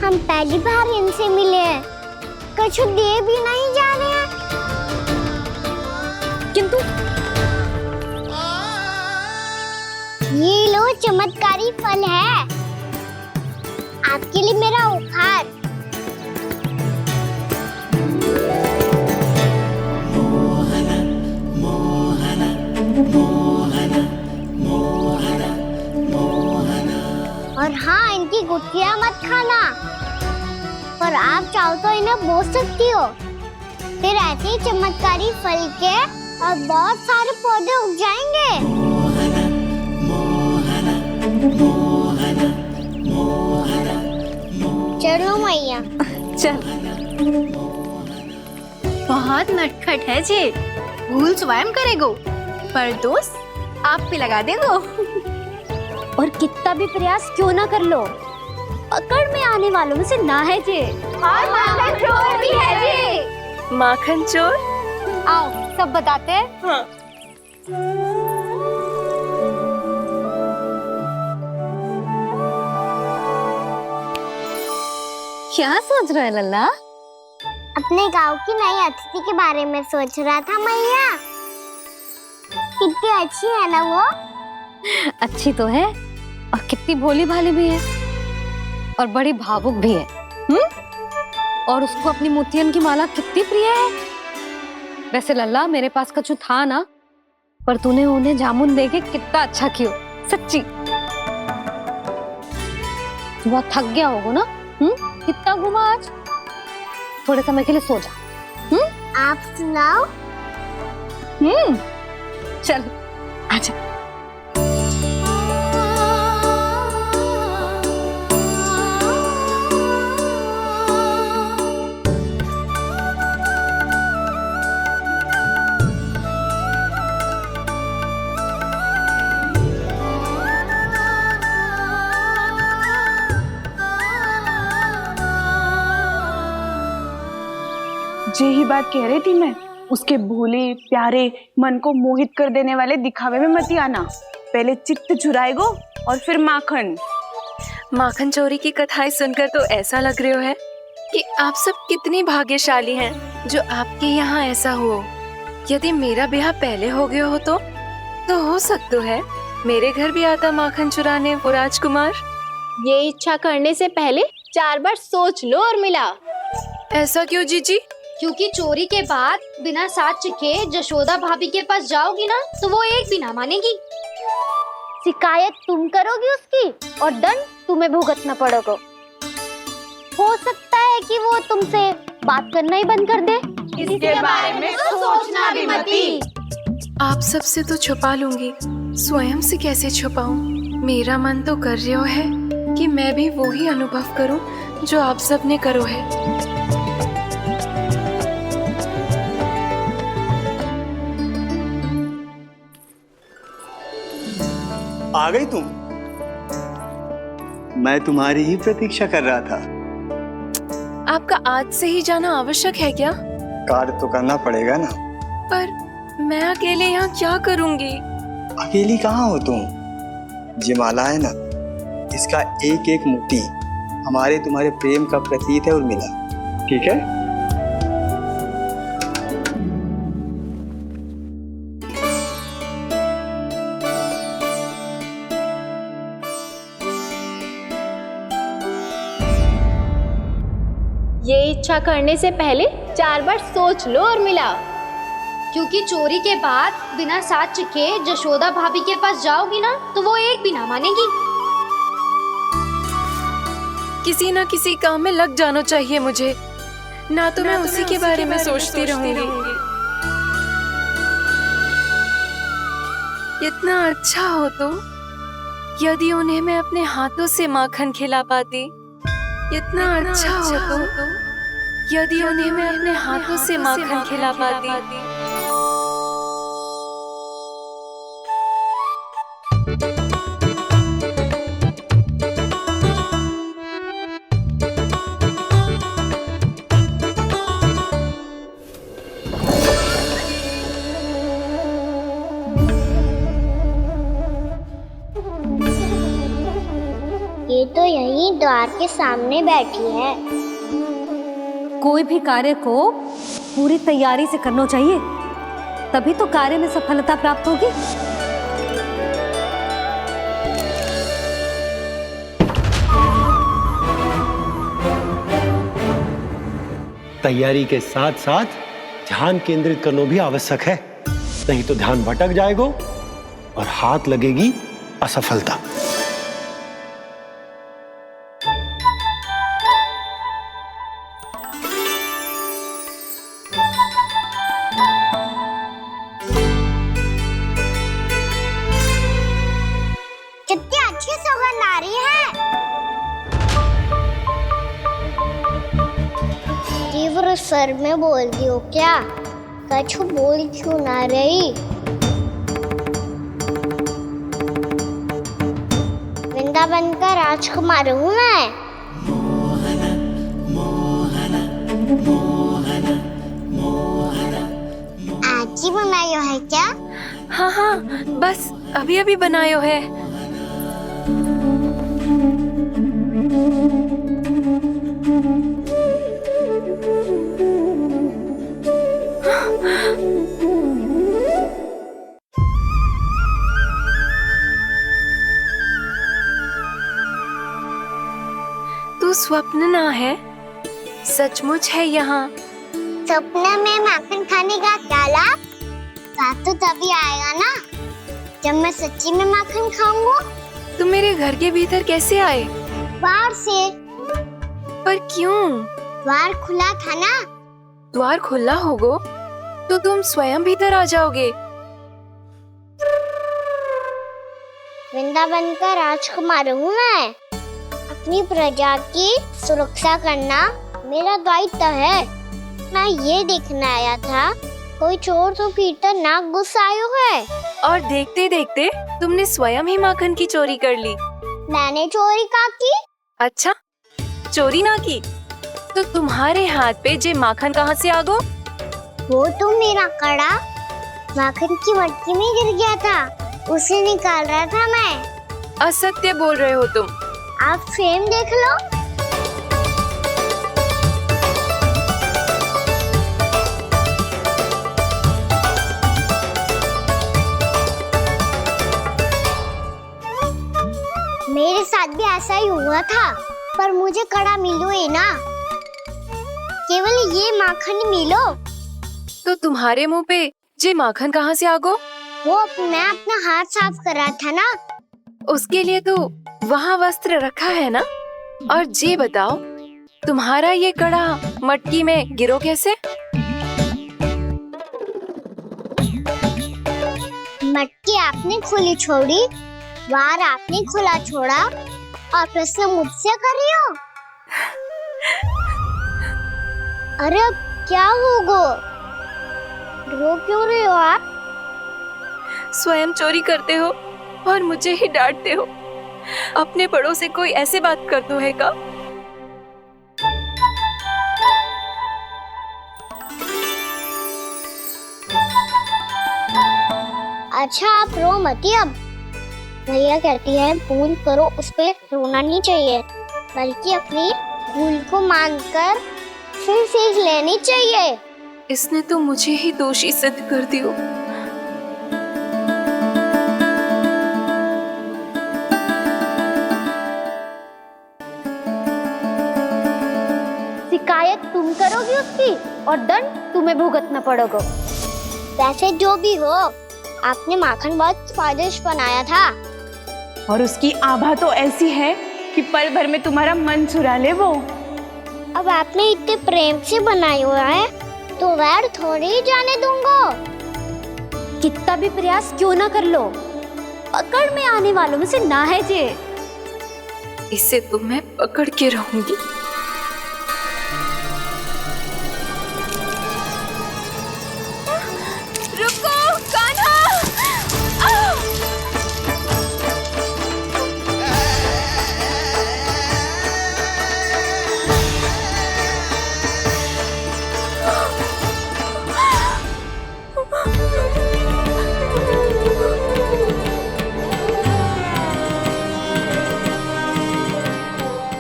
हम पहली बार इनसे मिले हैं। कछु दे भी नहीं जा रहे हैं। किंतु ये लो चमत्कारी फल है, आपके लिए मेरा उपहार। और हाँ, इनकी गुठलियां मत खाना। और आप चाहो तो इन्हें बो सकती हो। फिर ऐसे ही चमत्कारी फल के और बहुत सारे पौधे उग जाएंगे। चलो मैया। चल। बहुत नटखट है जे, भूल स्वयं करेगो, पर दोस्त आप पे लगा देगो। और कितना भी प्रयास क्यों ना कर लो, पकड़ में आने वालों में से ना है जे। और माखन चोर भी है जे। माखन चोर? आओ सब बताते हैं। हाँ। क्या सोच रहा है लल्ला? अपने गांव की नई अतिथि के बारे में सोच रहा था मैया। कितनी अच्छी है ना वो? अच्छी तो है और कितनी भोली भाली भी है और बड़ी भावुक भी है। और उसको अपनी मोतियन की माला कितनी प्रिय है। वैसे लल्ला, मेरे पास कछु था ना, पर तूने उन्हें जामुन देके कितना अच्छा किया, सच्ची। बहुत थक गया होगा ना? कितना घुमा आज? थोड़े समय के लिए सो जा। आप सुनाओ। चल आजा। यही बात कह रही थी मैं, उसके भोले प्यारे मन को मोहित कर देने वाले दिखावे में मत आना। पहले चित्त चुराएगो और फिर माखन। माखन चोरी की कथाएं सुनकर तो ऐसा लग रहा है कि आप सब कितनी भाग्यशाली हैं जो आपके यहाँ ऐसा हो। यदि मेरा ब्याह पहले हो गया हो तो हो सकता है मेरे घर भी आता माखन चुराने वो राजकुमार। ये इच्छा करने से पहले 4 बार सोच लो उर्मिला। ऐसा क्यों जीजी? क्योंकि चोरी के बाद बिना साक्ष्य के जशोदा भाभी के पास जाओगी ना तो वो एक भी ना मानेगी। शिकायत तुम करोगी उसकी और दंड तुम्हें भुगतना पड़ेगा। हो सकता है कि वो तुमसे बात करना ही बंद कर दे। इसके बारे में सोचना भी मती। आप सबसे तो छुपा लूंगी, स्वयं से कैसे छुपाऊं? मेरा मन तो कर रहा है कि मैं भी वो ही अनुभव करूं जो आप सब ने करो है। आ गई तुम? मैं तुम्हारी ही प्रतीक्षा कर रहा था। आपका आज से ही जाना आवश्यक है क्या? कार्य तो करना पड़ेगा ना। पर मैं अकेले यहाँ क्या करूँगी? अकेली कहाँ हो तुम? ये माला है ना, इसका एक एक मोती हमारे तुम्हारे प्रेम का प्रतीक है उर्मिला, ठीक है? ये इच्छा करने से पहले 4 बार सोच लो उर्मिला। क्योंकि चोरी के बाद बिना साक्ष्य के जशोदा भाभी के पास जाओगी ना तो वो एक भी ना मानेगी। किसी ना किसी काम में लग जाना चाहिए मुझे, ना तो मैं उसी के बारे में सोचती रहूंगी। इतना अच्छा हो तो यदि उन्हें मैं अपने हाथों से माखन खिला पाती। इतना अच्छा हो तो यदि उन्हें मैं अपने हाथों से माखन खिला पाती। ये तो यहीं द्वार के सामने बैठी है। कोई भी कार्य को पूरी तैयारी से करना चाहिए, तभी तो कार्य में सफलता प्राप्त होगी। तैयारी के साथ साथ ध्यान केंद्रित करना भी आवश्यक है, नहीं तो ध्यान भटक जाएगा और हाथ लगेगी असफलता। कितनी अच्छी सौगंध आ रही है। तीव्र स्वर में बोल दियो क्या? कछु बोल क्यों ना रही? वृंदावन का राजकुमार हूँ मैं। आज ही बनायो है क्या? हाँ हाँ, बस अभी अभी बनायो है। तू स्वप्न ना है, सचमुच है यहाँ। सपने में माखन खाने का क्या लाभ? स्वाद तो तभी आएगा ना जब मैं सच्ची में माखन खाऊंगा। तुम मेरे घर के भीतर कैसे आए? बाहर से। पर क्यों? द्वार खुला था ना। द्वार खुला होगा तो तुम स्वयं भीतर आ जाओगे। वृंदावन का राजकुमार हूँ मैं। अपनी प्रजा की सुरक्षा करना मेरा दायित्व है। मैं ये देखने आया था कोई चोर तो भीतर ना घुस आयो है। और देखते देखते तुमने स्वयं ही माखन की चोरी कर ली। मैंने चोरी का की? अच्छा, चोरी ना की तो तुम्हारे हाथ पे जे माखन कहाँ से आ गो? वो तो मेरा कड़ा माखन की मटकी में गिर गया था, उसे निकाल रहा था मैं। असत्य बोल रहे हो तुम। आप स्वयं देख लो। साथ भी ऐसा ही हुआ था, पर मुझे कड़ा मिलो ही ना, केवल ये माखन ही मिलो। तो तुम्हारे मुंह पे जे माखन कहाँ से आ गो? वो मैं अपना हाथ साफ कर रहा था ना। उसके लिए तो वहाँ वस्त्र रखा है ना। और जे बताओ, तुम्हारा ये कड़ा मटकी में गिरो कैसे? मटकी आपने खुली छोड़ी, वार आपने खुला छोड़ा, और प्रश्न मुझसे कर रही हो? अरे अब क्या होगा? रो क्यों रहे हो आप? स्वयं चोरी करते हो और मुझे ही डांटते हो। अपने बड़ों से कोई ऐसे बात कर दो है का? अच्छा आप रो मती अब। भैया कहती है भूल करो, उस पे रोना नहीं चाहिए, बल्कि अपनी भूल को मानकर फिर सीख लेनी चाहिए। इसने तो मुझे ही दोषी सिद्ध कर दियो। शिकायत तुम करोगी उसकी और दंड तुम्हें भुगतना पड़ेगा। वैसे जो भी हो, आपने माखन बहुत स्वादिष्ट बनाया था। और उसकी आभा तो ऐसी है कि पल भर में तुम्हारा मन चुरा ले वो। अब आपने इतने प्रेम से बनाया हुआ है तो वैर थोड़ी ही जाने दूंगा। कितना भी प्रयास क्यों ना कर लो, पकड़ में आने वालों में से ना है जे। इसे तो मैं पकड़ के रहूंगी। रुको कान्हा!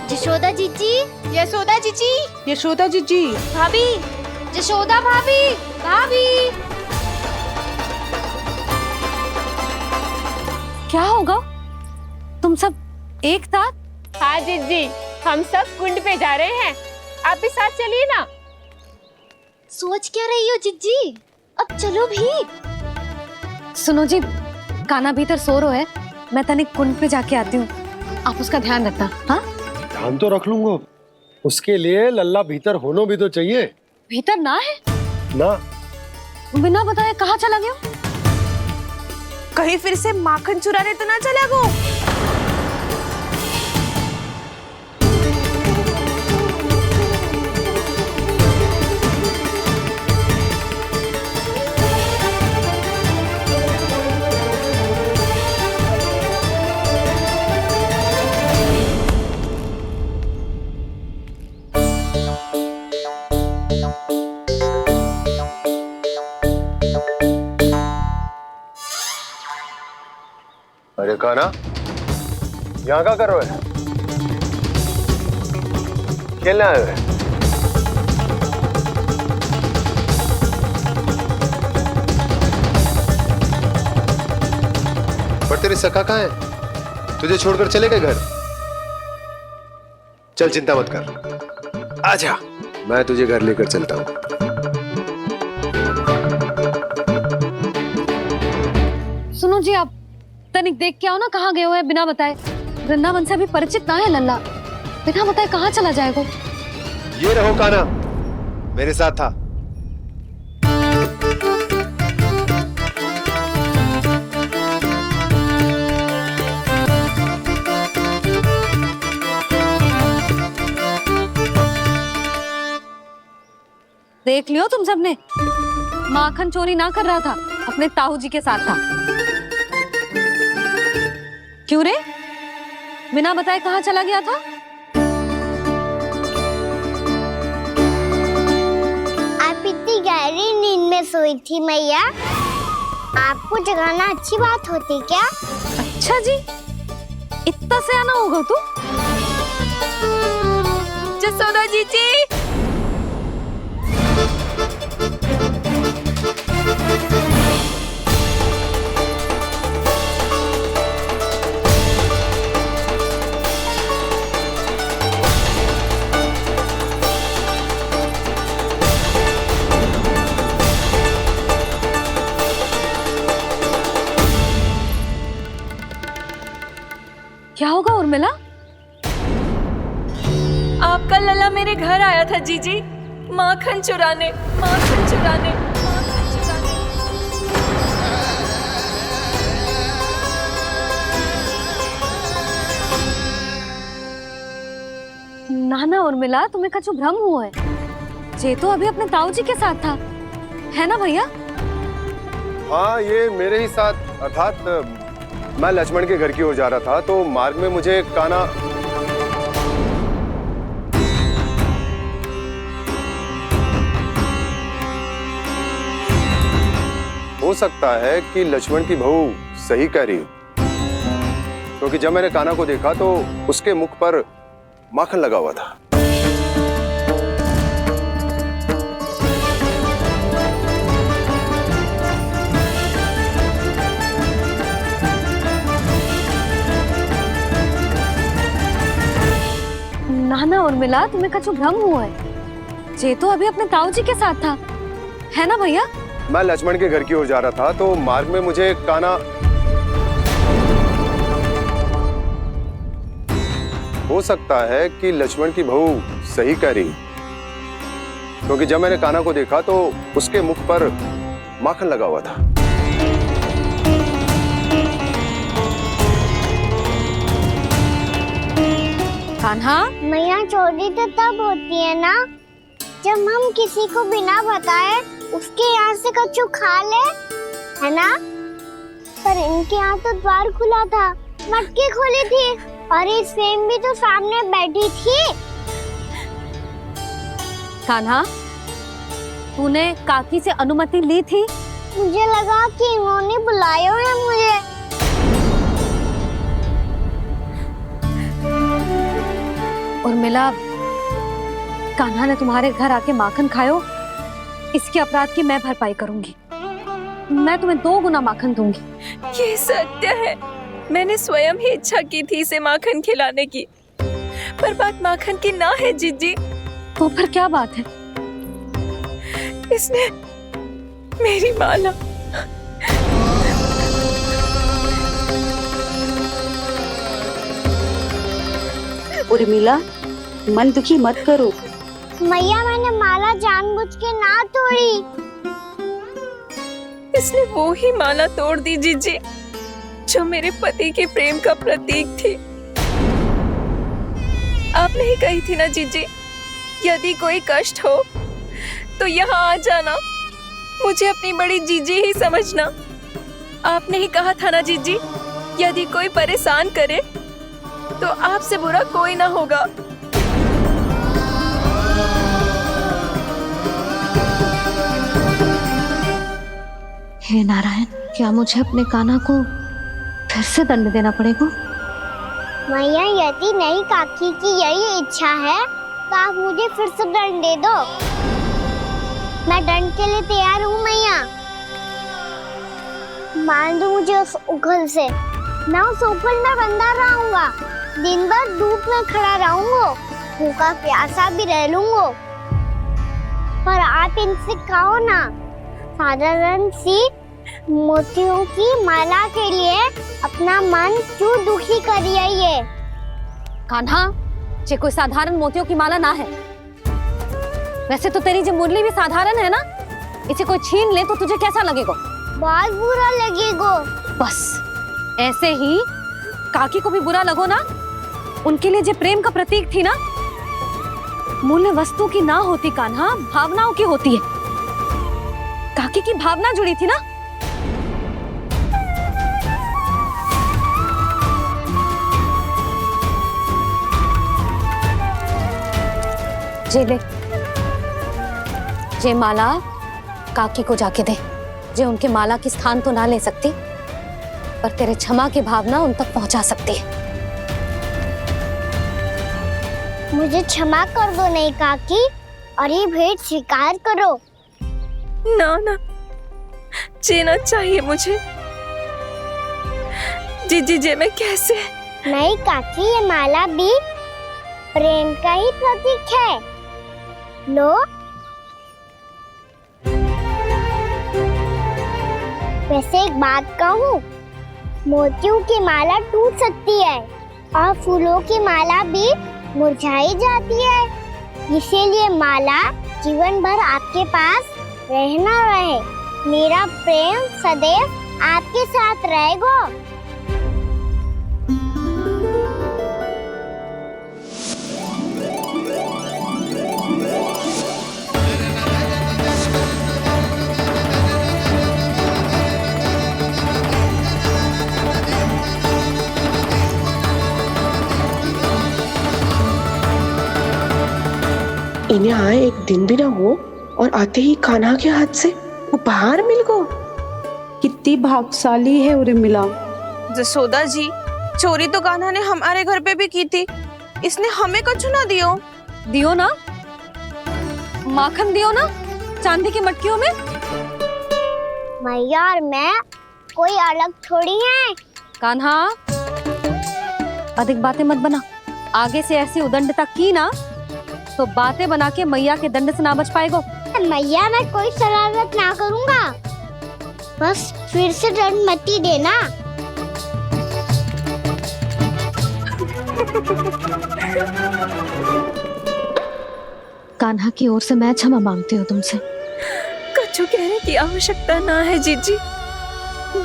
यशोदा जीजी, यशोदा जीजी, यशोदा जीजी, भाभी, यशोदा भाभी, भाभी। क्या होगा? तुम सब एक साथ? हाँ जीजी, हम सब कुंड पे जा रहे हैं, आप भी साथ चलिए ना। सोच क्या रही हो जीजी? अब चलो भी। सुनो जी, कान्हा भीतर सो रहा है, मैं तनिक कुंड पे जाके आती हूँ, आप उसका ध्यान रखना। हाँ, ध्यान तो रख लूंगा, उसके लिए लल्ला भीतर होना भी तो चाहिए। भीतर ना है ना? बिना बताए कहाँ चला गया? कहीं फिर से माखन चुराने तो ना चला गो। अरे कान्हा, यहाँ क्या कर रहे हो? खेलने आए हुए? पर तेरी सखा कहाँ है? तुझे छोड़कर चले गए घर? चल चिंता मत कर, आजा, मैं तुझे घर लेकर चलता हूँ। सुनो जी, आप तनिक देख के आओ ना, कहाँ गए हुए हैं बिना बताए। वृंदावन से अभी परिचित ना है लल्ला, बिना बताए कहाँ चला जाएगा? ये रहो कान्हा, मेरे साथ था। देख लियो तुम सबने, माखन चोरी ना कर रहा था, अपने ताऊ जी के साथ था। क्यों रे, बिना बताए कहाँ चला गया था? आप इतनी गहरी नींद में सोई थी मैया, आपको जगाना अच्छी बात होती क्या? अच्छा जी, इतना सयाना होगा तू? जसोदा जीजी, आपका लल्ला मेरे घर आया था जीजी, माखन चुराने, माखन चुराने। नाना उर्मिला, तुम्हें कछु भ्रम हुआ है। जे तो अभी अपने ताऊ जी के साथ था, है ना भैया? हाँ, ये मेरे ही साथ, अर्थात मैं लक्ष्मण के घर की ओर जा रहा था तो मार्ग में मुझे कान्हा हो सकता है कि लक्ष्मण की बहू सही कह रही हो, क्योंकि जब मैंने कान्हा को देखा तो उसके मुख पर माखन लगा हुआ था। नाना उर्मिला, तुम्हें कछु भ्रम हुआ है। जे तो अभी अपने ताऊ जी के साथ था, है ना भैया? मैं लक्ष्मण के घर की ओर जा रहा था तो मार्ग में मुझे कान्हा हो सकता है कि लक्ष्मण की बहू सही कह रही, क्योंकि जब मैंने कान्हा को देखा तो उसके मुख पर माखन लगा हुआ था। कान्हा, मैया चोरी तो तब होती है ना जब हम किसी को बिना बताए उसके यहाँ से कछु खा ले, है ना? पर इनके यहाँ तो द्वार खुला था, मटकी खोली थी और इस फेम भी तो सामने बैठी थी। कान्हा, तूने काकी से अनुमति ली थी? मुझे लगा कि इन्होंने बुलाया है मुझे। उर्मिला, कान्हा ने तुम्हारे घर आके माखन खायो, इसके अपराध की मैं भरपाई करूंगी। मैं तुम्हें 2 गुना माखन दूंगी। ये सत्य है, मैंने स्वयं ही इच्छा की थी इसे माखन खिलाने की, पर बात माखन की ना है जीजी। तो फिर क्या बात है? इसने मेरी माला उर्मिला, मन दुखी मत करो। मैया, मैंने माला जानबूझ के ना तोड़ी। इसने वो ही माला तोड़ दी जीजी जो मेरे पति के प्रेम का प्रतीक थी। आपने ही कही थी ना जीजी, यदि कोई कष्ट हो तो यहाँ आ जाना, मुझे अपनी बड़ी जीजी ही समझना। आपने ही कहा था ना जीजी, यदि कोई परेशान करे तो आपसे बुरा कोई ना होगा। हे नारायण, क्या मुझे अपने कान्हा को फिर से दंड देना पड़ेगा? मैया, यदि नहीं काकी की यही इच्छा है तो आप मुझे फिर से दंड दे दो। मैं दंड के लिए तैयार हूँ मैया। मान दो मुझे उस उखल से, मैं उस उखल में बंधा रहूंगा, दिन भर धूप में खड़ा रहूंगा, भूखा प्यासा भी रह लूंगा। पर आप इनसे कहो ना, साधारण सी मोतियों की माला के लिए अपना मन क्यों दुखी करिए? कान्हा, ये कोई साधारण मोतियों की माला ना है। वैसे तो तेरी जो मुरली भी साधारण है ना, इसे कोई छीन ले तो तुझे कैसा लगेगा? बहुत बुरा लगेगा। बस ऐसे ही काकी को भी बुरा लगो ना। उनके लिए जो प्रेम का प्रतीक थी ना, मूल्य वस्तु की ना होती कान्हा, भावनाओं की होती है। काकी की भावना जुड़ी थी ना। जे ले, जे माला काकी को जाके दे। जे उनके माला की स्थान तो ना ले सकती, पर तेरे क्षमा की भावना उन तक पहुंचा सकती है। मुझे क्षमा कर दो नहीं काकी, और ये भेंट स्वीकार करो। ना ना, जीना चाहिए मुझे। जीजी जे मैं कैसे? नहीं काकी, ये माला भी प्रेम का ही प्रतीक है। लो, वैसे एक बात कहूँ, मोतियों की माला टूट सकती है और फूलों की माला भी मुरझाई जाती है। इसीलिए माला जीवन भर आपके पास रहना रहे। मेरा प्रेम सदैव आपके साथ रहेगा। इन्हें आए एक दिन भी ना हो और आते ही कान्हा के हाथ से उपहार मिल गो। कितनी भाग्यशाली है उर्मिला। जसोदा जी, चोरी तो कान्हा ने हमारे घर पे भी की थी। इसने हमें कछु ना दियो। दियो ना, माखन दियो ना चांदी की मटकियों में। मैया और मैं कोई अलग थोड़ी हैं। कान्हा, अधिक बातें मत बना। आगे से ऐसी उदंडता की ना तो बातें बना के मैया के दंड से ना बच पाएगो। मैया, मैं कोई शरारत ना करूंगा। बस फिर से दंड मत ही देना। कान्हा की ओर से मैं क्षमा मांगती हूँ तुमसे। कछु कहने की आवश्यकता ना है जीजी।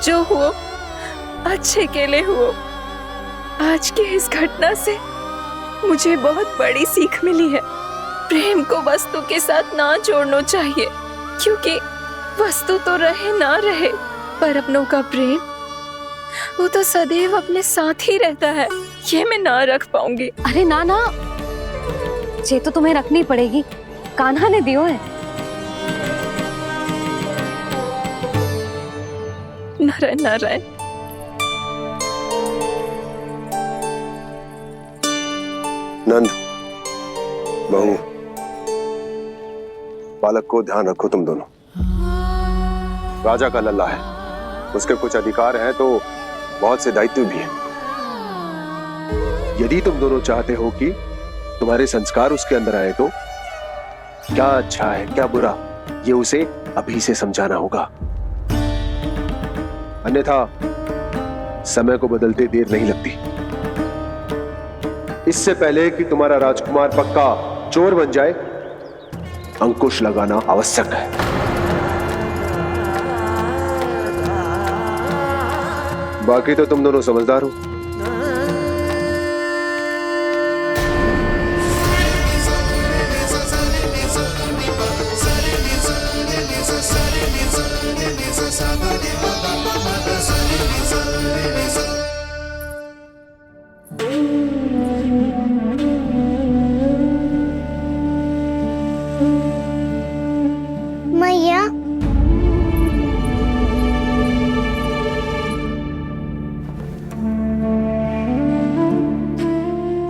जो हुआ अच्छे के लिए हुआ। आज की इस घटना से मुझे बहुत बड़ी सीख मिली है। प्रेम को वस्तु के साथ ना जोड़ना चाहिए, क्योंकि वस्तु तो रहे ना रहे, पर अपनों का प्रेम वो तो सदैव अपने साथ ही रहता है। ये मैं ना रख पाऊंगी। अरे ना ना, ये तो तुम्हें रखनी पड़ेगी। कान्हा ने दियो है। नारायण नारायण। नंद, बहू, बालक को ध्यान रखो तुम दोनों। राजा का लल्ला है, उसके कुछ अधिकार हैं तो बहुत से दायित्व भी हैं। यदि तुम दोनों चाहते हो कि तुम्हारे संस्कार उसके अंदर आए तो क्या अच्छा है क्या बुरा, ये उसे अभी से समझाना होगा। अन्यथा समय को बदलते देर नहीं लगती। इससे पहले कि तुम्हारा राजकुमार पक्का चोर बन जाए, अंकुश लगाना आवश्यक है। बाकी तो तुम दोनों समझदार हो। मैया,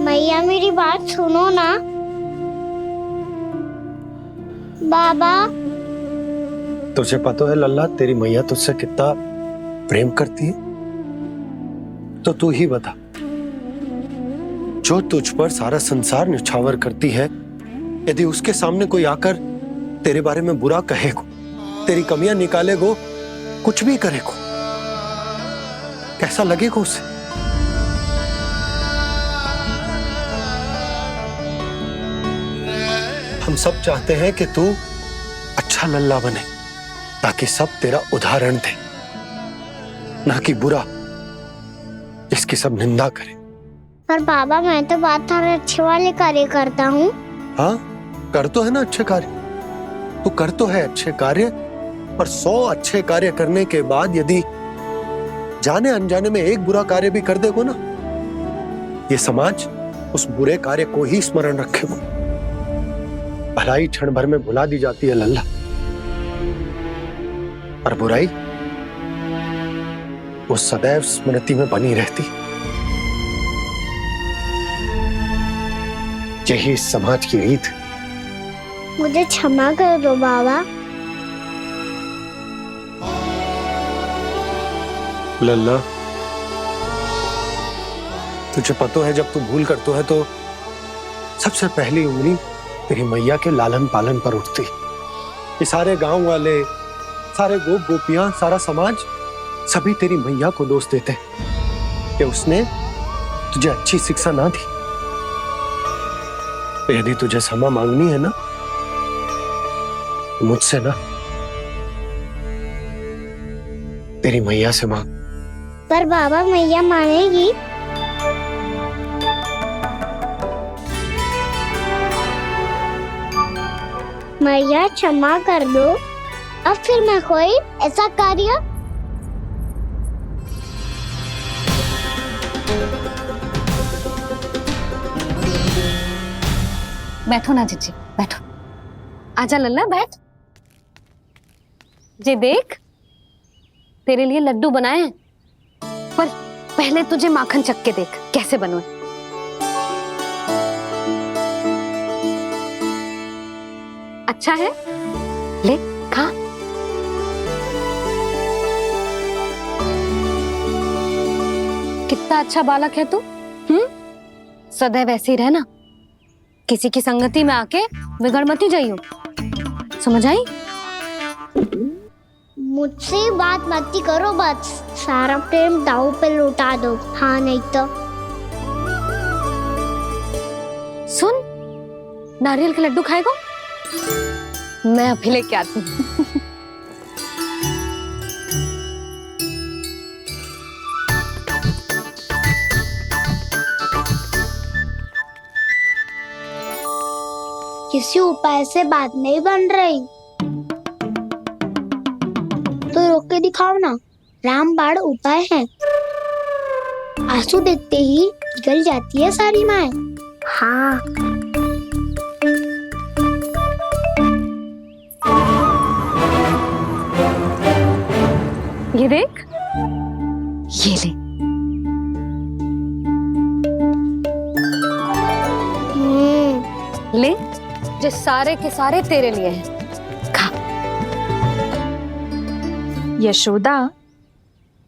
मैया मेरी बात सुनो ना। बाबा, तुझे पता है लल्ला, तेरी मैया तुझसे कितना प्रेम करती है। तो तू ही बता, जो तुझ पर सारा संसार न्यौछावर करती है, यदि उसके सामने कोई आकर तेरे बारे में बुरा कहेगो, तेरी कमियां निकालेगो, कुछ भी करेगो, कैसा लगेगा उसे? हम सब चाहते हैं कि तू अच्छा लल्ला बने, ताकि सब तेरा उदाहरण दे, ना कि बुरा जिसकी सब निंदा करे। पर बाबा, मैं तो बात हर अच्छे वाले कार्य करता हूँ। हाँ, कर तो है ना अच्छे कार्य, तू कर तो है अच्छे कार्य, पर 100 अच्छे कार्य करने के बाद यदि जाने अनजाने में एक बुरा कार्य भी कर देगो ना, ये समाज उस बुरे कार्य को ही स्मरण रखेगो। भलाई क्षण भर में भुला दी जाती है लल्ला, और बुराई वो सदैव स्मृति में बनी रहती। यही इस समाज की रीत। मुझे क्षमा कर दो बाबा। लल्ला, तुझे पता है जब तू भूल करतो है तो सबसे पहली उंगली तेरी मैया के लालन पालन पर उठती। ये सारे गांव वाले, सारे गोप गोपियां, सारा समाज सभी तेरी मैया को दोष देते कि उसने तुझे अच्छी शिक्षा ना दी। तो यदि तुझे क्षमा मांगनी है ना, तो मुझसे ना, तेरी मैया से मांग। पर बाबा मैया मानेगी? मैया क्षमा कर दो, अब फिर मैं कोई ऐसा कार्य। बैठो ना जीजी, बैठो। आजा लल्ला, बैठ। जे देख, तेरे लिए लड्डू बनाए हैं, पर पहले तुझे माखन चख के देख कैसे बने। अच्छा है, ले खा। कितना अच्छा बालक है तू। सदैव ऐसे ही रहना, किसी की संगति में आके बिगड़ मत जाइयो, समझ आई? मुझसे बात मत करो, बस सारा प्रेम दाव पे लौटा दो। हाँ नहीं तो सुन, नारियल के लड्डू खाएगा? मैं अभी लेके आती हूँ। किसी उपाय से बात नहीं बन रही तो रोक के दिखाओ ना। रामबाण उपाय है, आंसू देखते ही पिघल जाती है सारी माए। हाँ ये देख, ये ले। ले, जो सारे के सारे तेरे लिए हैं, खा। यशोदा,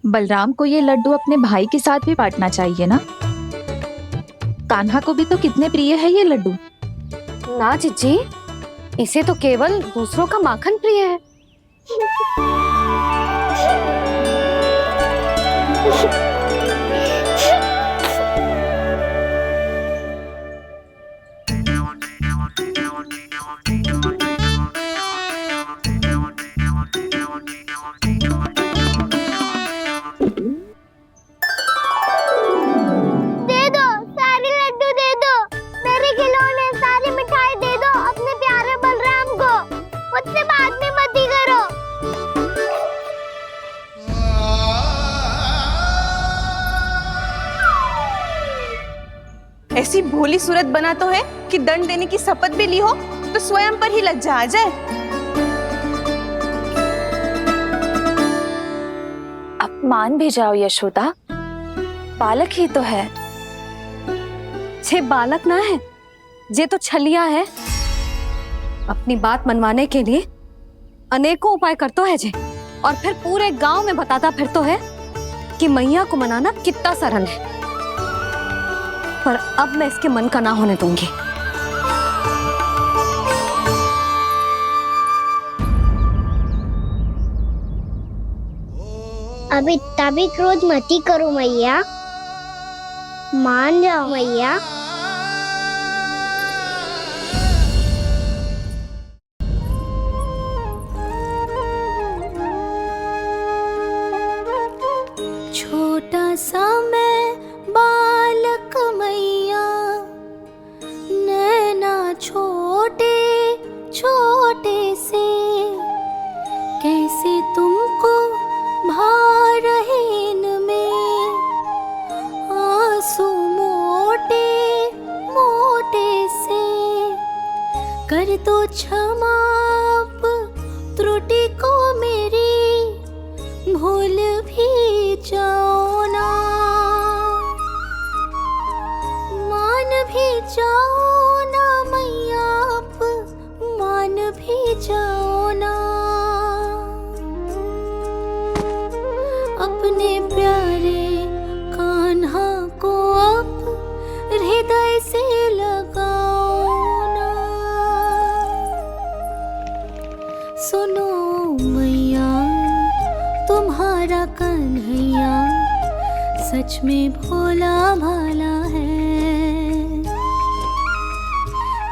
बलराम को ये लड्डू अपने भाई के साथ भी बांटना चाहिए ना। कान्हा को भी तो कितने प्रिय है ये लड्डू। ना जीजी, इसे तो केवल दूसरों का माखन प्रिय है। ऐसी भोली सूरत बना तो है कि दंड देने की शपथ भी ली हो तो स्वयं पर ही लज्जा आ जाए। अब मान भी जाओ यशोदा, बालक ही तो है। छे बालक ना है, जे तो छलिया है। अपनी बात मनवाने के लिए अनेकों उपाय करतो है जे, और फिर पूरे गांव में बताता फिरतो है कि मैया को मनाना कितना सरल है। पर अब मैं इसके मन का ना होने दूंगी। अब इतना भी क्रोध मती करो मैया, मान जाओ मैया। छोटा सा मैं बालक मैया, नैना छोटे छोटे से, कैसे तुमको भा रहे इनमें आंसू मोटे मोटे से। कर दो क्षमा त्रुटि को मेरी, भूल भी जाओ ना, मान भी जाओ ना मैया, आप मान भी जाओ ना। अपने प्यारे कान्हा को अब हृदय से लगाओ ना। सुनो मैया, तुम्हारा कन्हैया सच में भोला भाला है।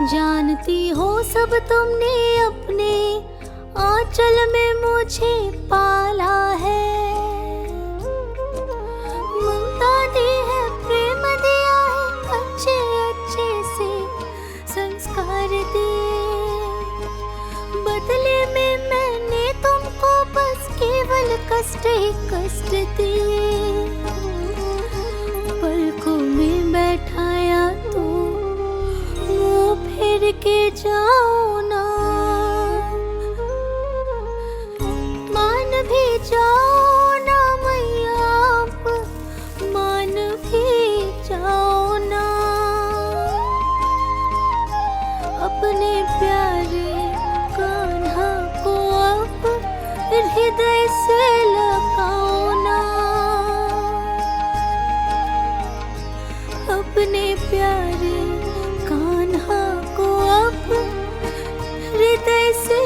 जानती हो सब तुमने अपने आंचल में मुझे पाला है, ममता दी है, प्रेम दिया है, अच्छे अच्छे से संस्कार दिए। बदले में मैंने तुमको बस केवल कष्ट ही कष्ट दिए। पलकों में बैठाया तो मुंह फेर के जाओ ना, मान भी जाओ ना मैया, आप मान भी जाओ ना। अपने प्यारे कान्हा को अब हृदय से लगाओ ना, अपने प्यारे कान्हा को अब हृदय से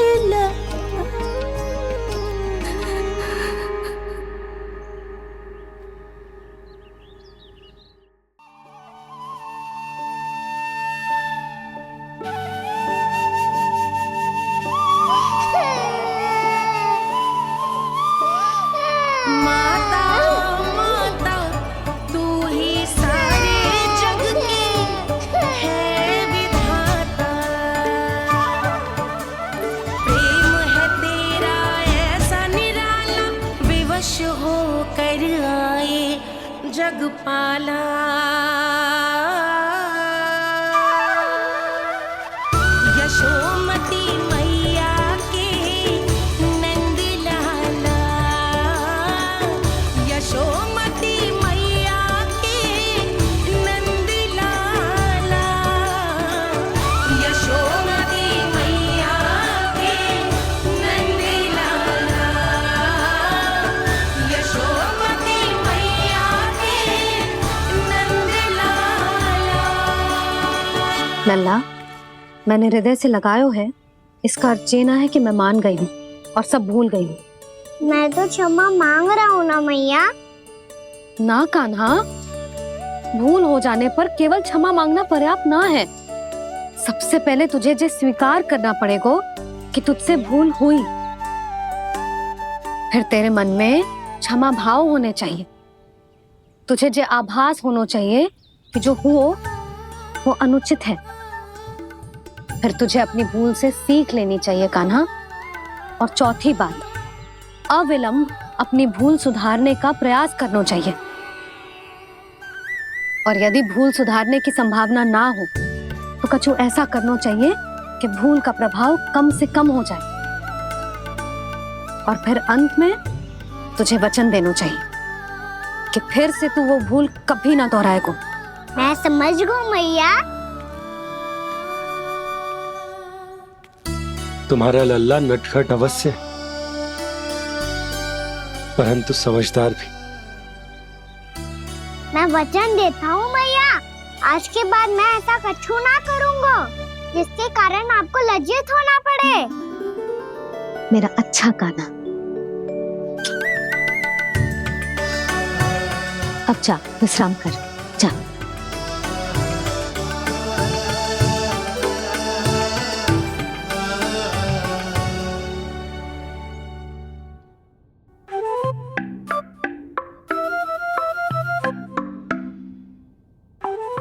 जगपाला। यशोमती मैया के नंद लाला, यशोमती मैया के नंद लाला, यशोमती मैया के नंद लाला, यशोमती मैया के नंद लाला। लल्ला, मैंने हृदय से लगायो है, इसका अर्थ ये ना है कि मैं मान गई हूँ और सब भूल गई हूँ। मैं तो क्षमा मांग रहा हूँ ना मैया। ना कान्हा, भूल हो जाने पर केवल क्षमा मांगना पर्याप्त ना है। सबसे पहले तुझे जे स्वीकार करना पड़ेगा कि तुझसे भूल हुई, फिर तेरे मन में क्षमा भाव होने चाहिए। तुझे जे आभास होना चाहिए कि जो हुआ वो अनुचित है। फिर तुझे अपनी भूल से सीख लेनी चाहिए कान्हा। और चौथी बात, अविलंब अपनी भूल सुधारने का प्रयास करना चाहिए। और यदि भूल सुधारने की संभावना ना हो तो कछु ऐसा करना चाहिए कि भूल का प्रभाव कम से कम हो जाए। और फिर अंत में तुझे वचन देना चाहिए कि फिर से तू वो भूल कभी ना दोहराएगा। मैं समझ गई मैया। तुम्हारा लल्ला नटखट अवश्य, परंतु समझदार भी। मैं वचन देता हूँ मैया, आज के बाद मैं ऐसा कछु ना करूँगा जिसके कारण आपको लज्जित होना पड़े। मेरा अच्छा कान्हा, अब जा विश्राम कर, जा।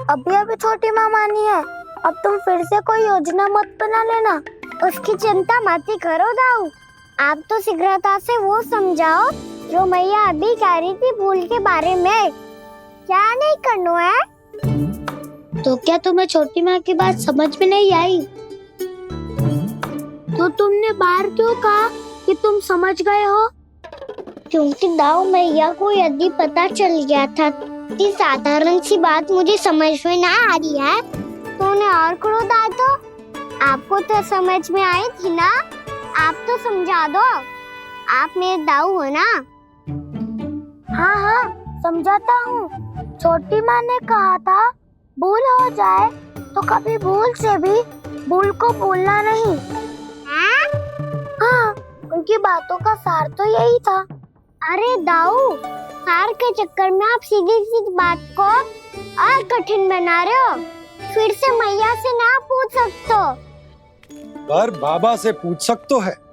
अभी अभी छोटी माँ मानी है, अब तुम फिर से कोई योजना मत बना लेना। उसकी चिंता मत ही करो दाऊ, आप तो शीघ्रता से वो समझाओ जो मैया अभी कह रही थी भूल के बारे में। क्या नहीं करना है? तो क्या तुम्हें छोटी माँ की बात समझ में नहीं आई? तो तुमने बाहर क्यों कहा कि तुम समझ गए हो? क्योंकि दाऊ मैया को यदि पता चल गया था कि साधारण सी बात मुझे समझ में ना आ रही है तो उन्हें और क्रोध आए तो आपको तो समझ में आई थी ना, आप तो समझा दो। आप मेरे दाऊ हो ना। हाँ हाँ समझाता हूँ। छोटी माँ ने कहा था भूल हो जाए तो कभी भूल से भी भूल को भूलना नहीं। हाँ उनकी बातों का सार तो यही था। अरे दाऊ, सार के चक्कर में आप सीधी सीधी बात को और कठिन बना रहे हो। फिर से मैया से ना पूछ सकते। पर बाबा से पूछ सकते है।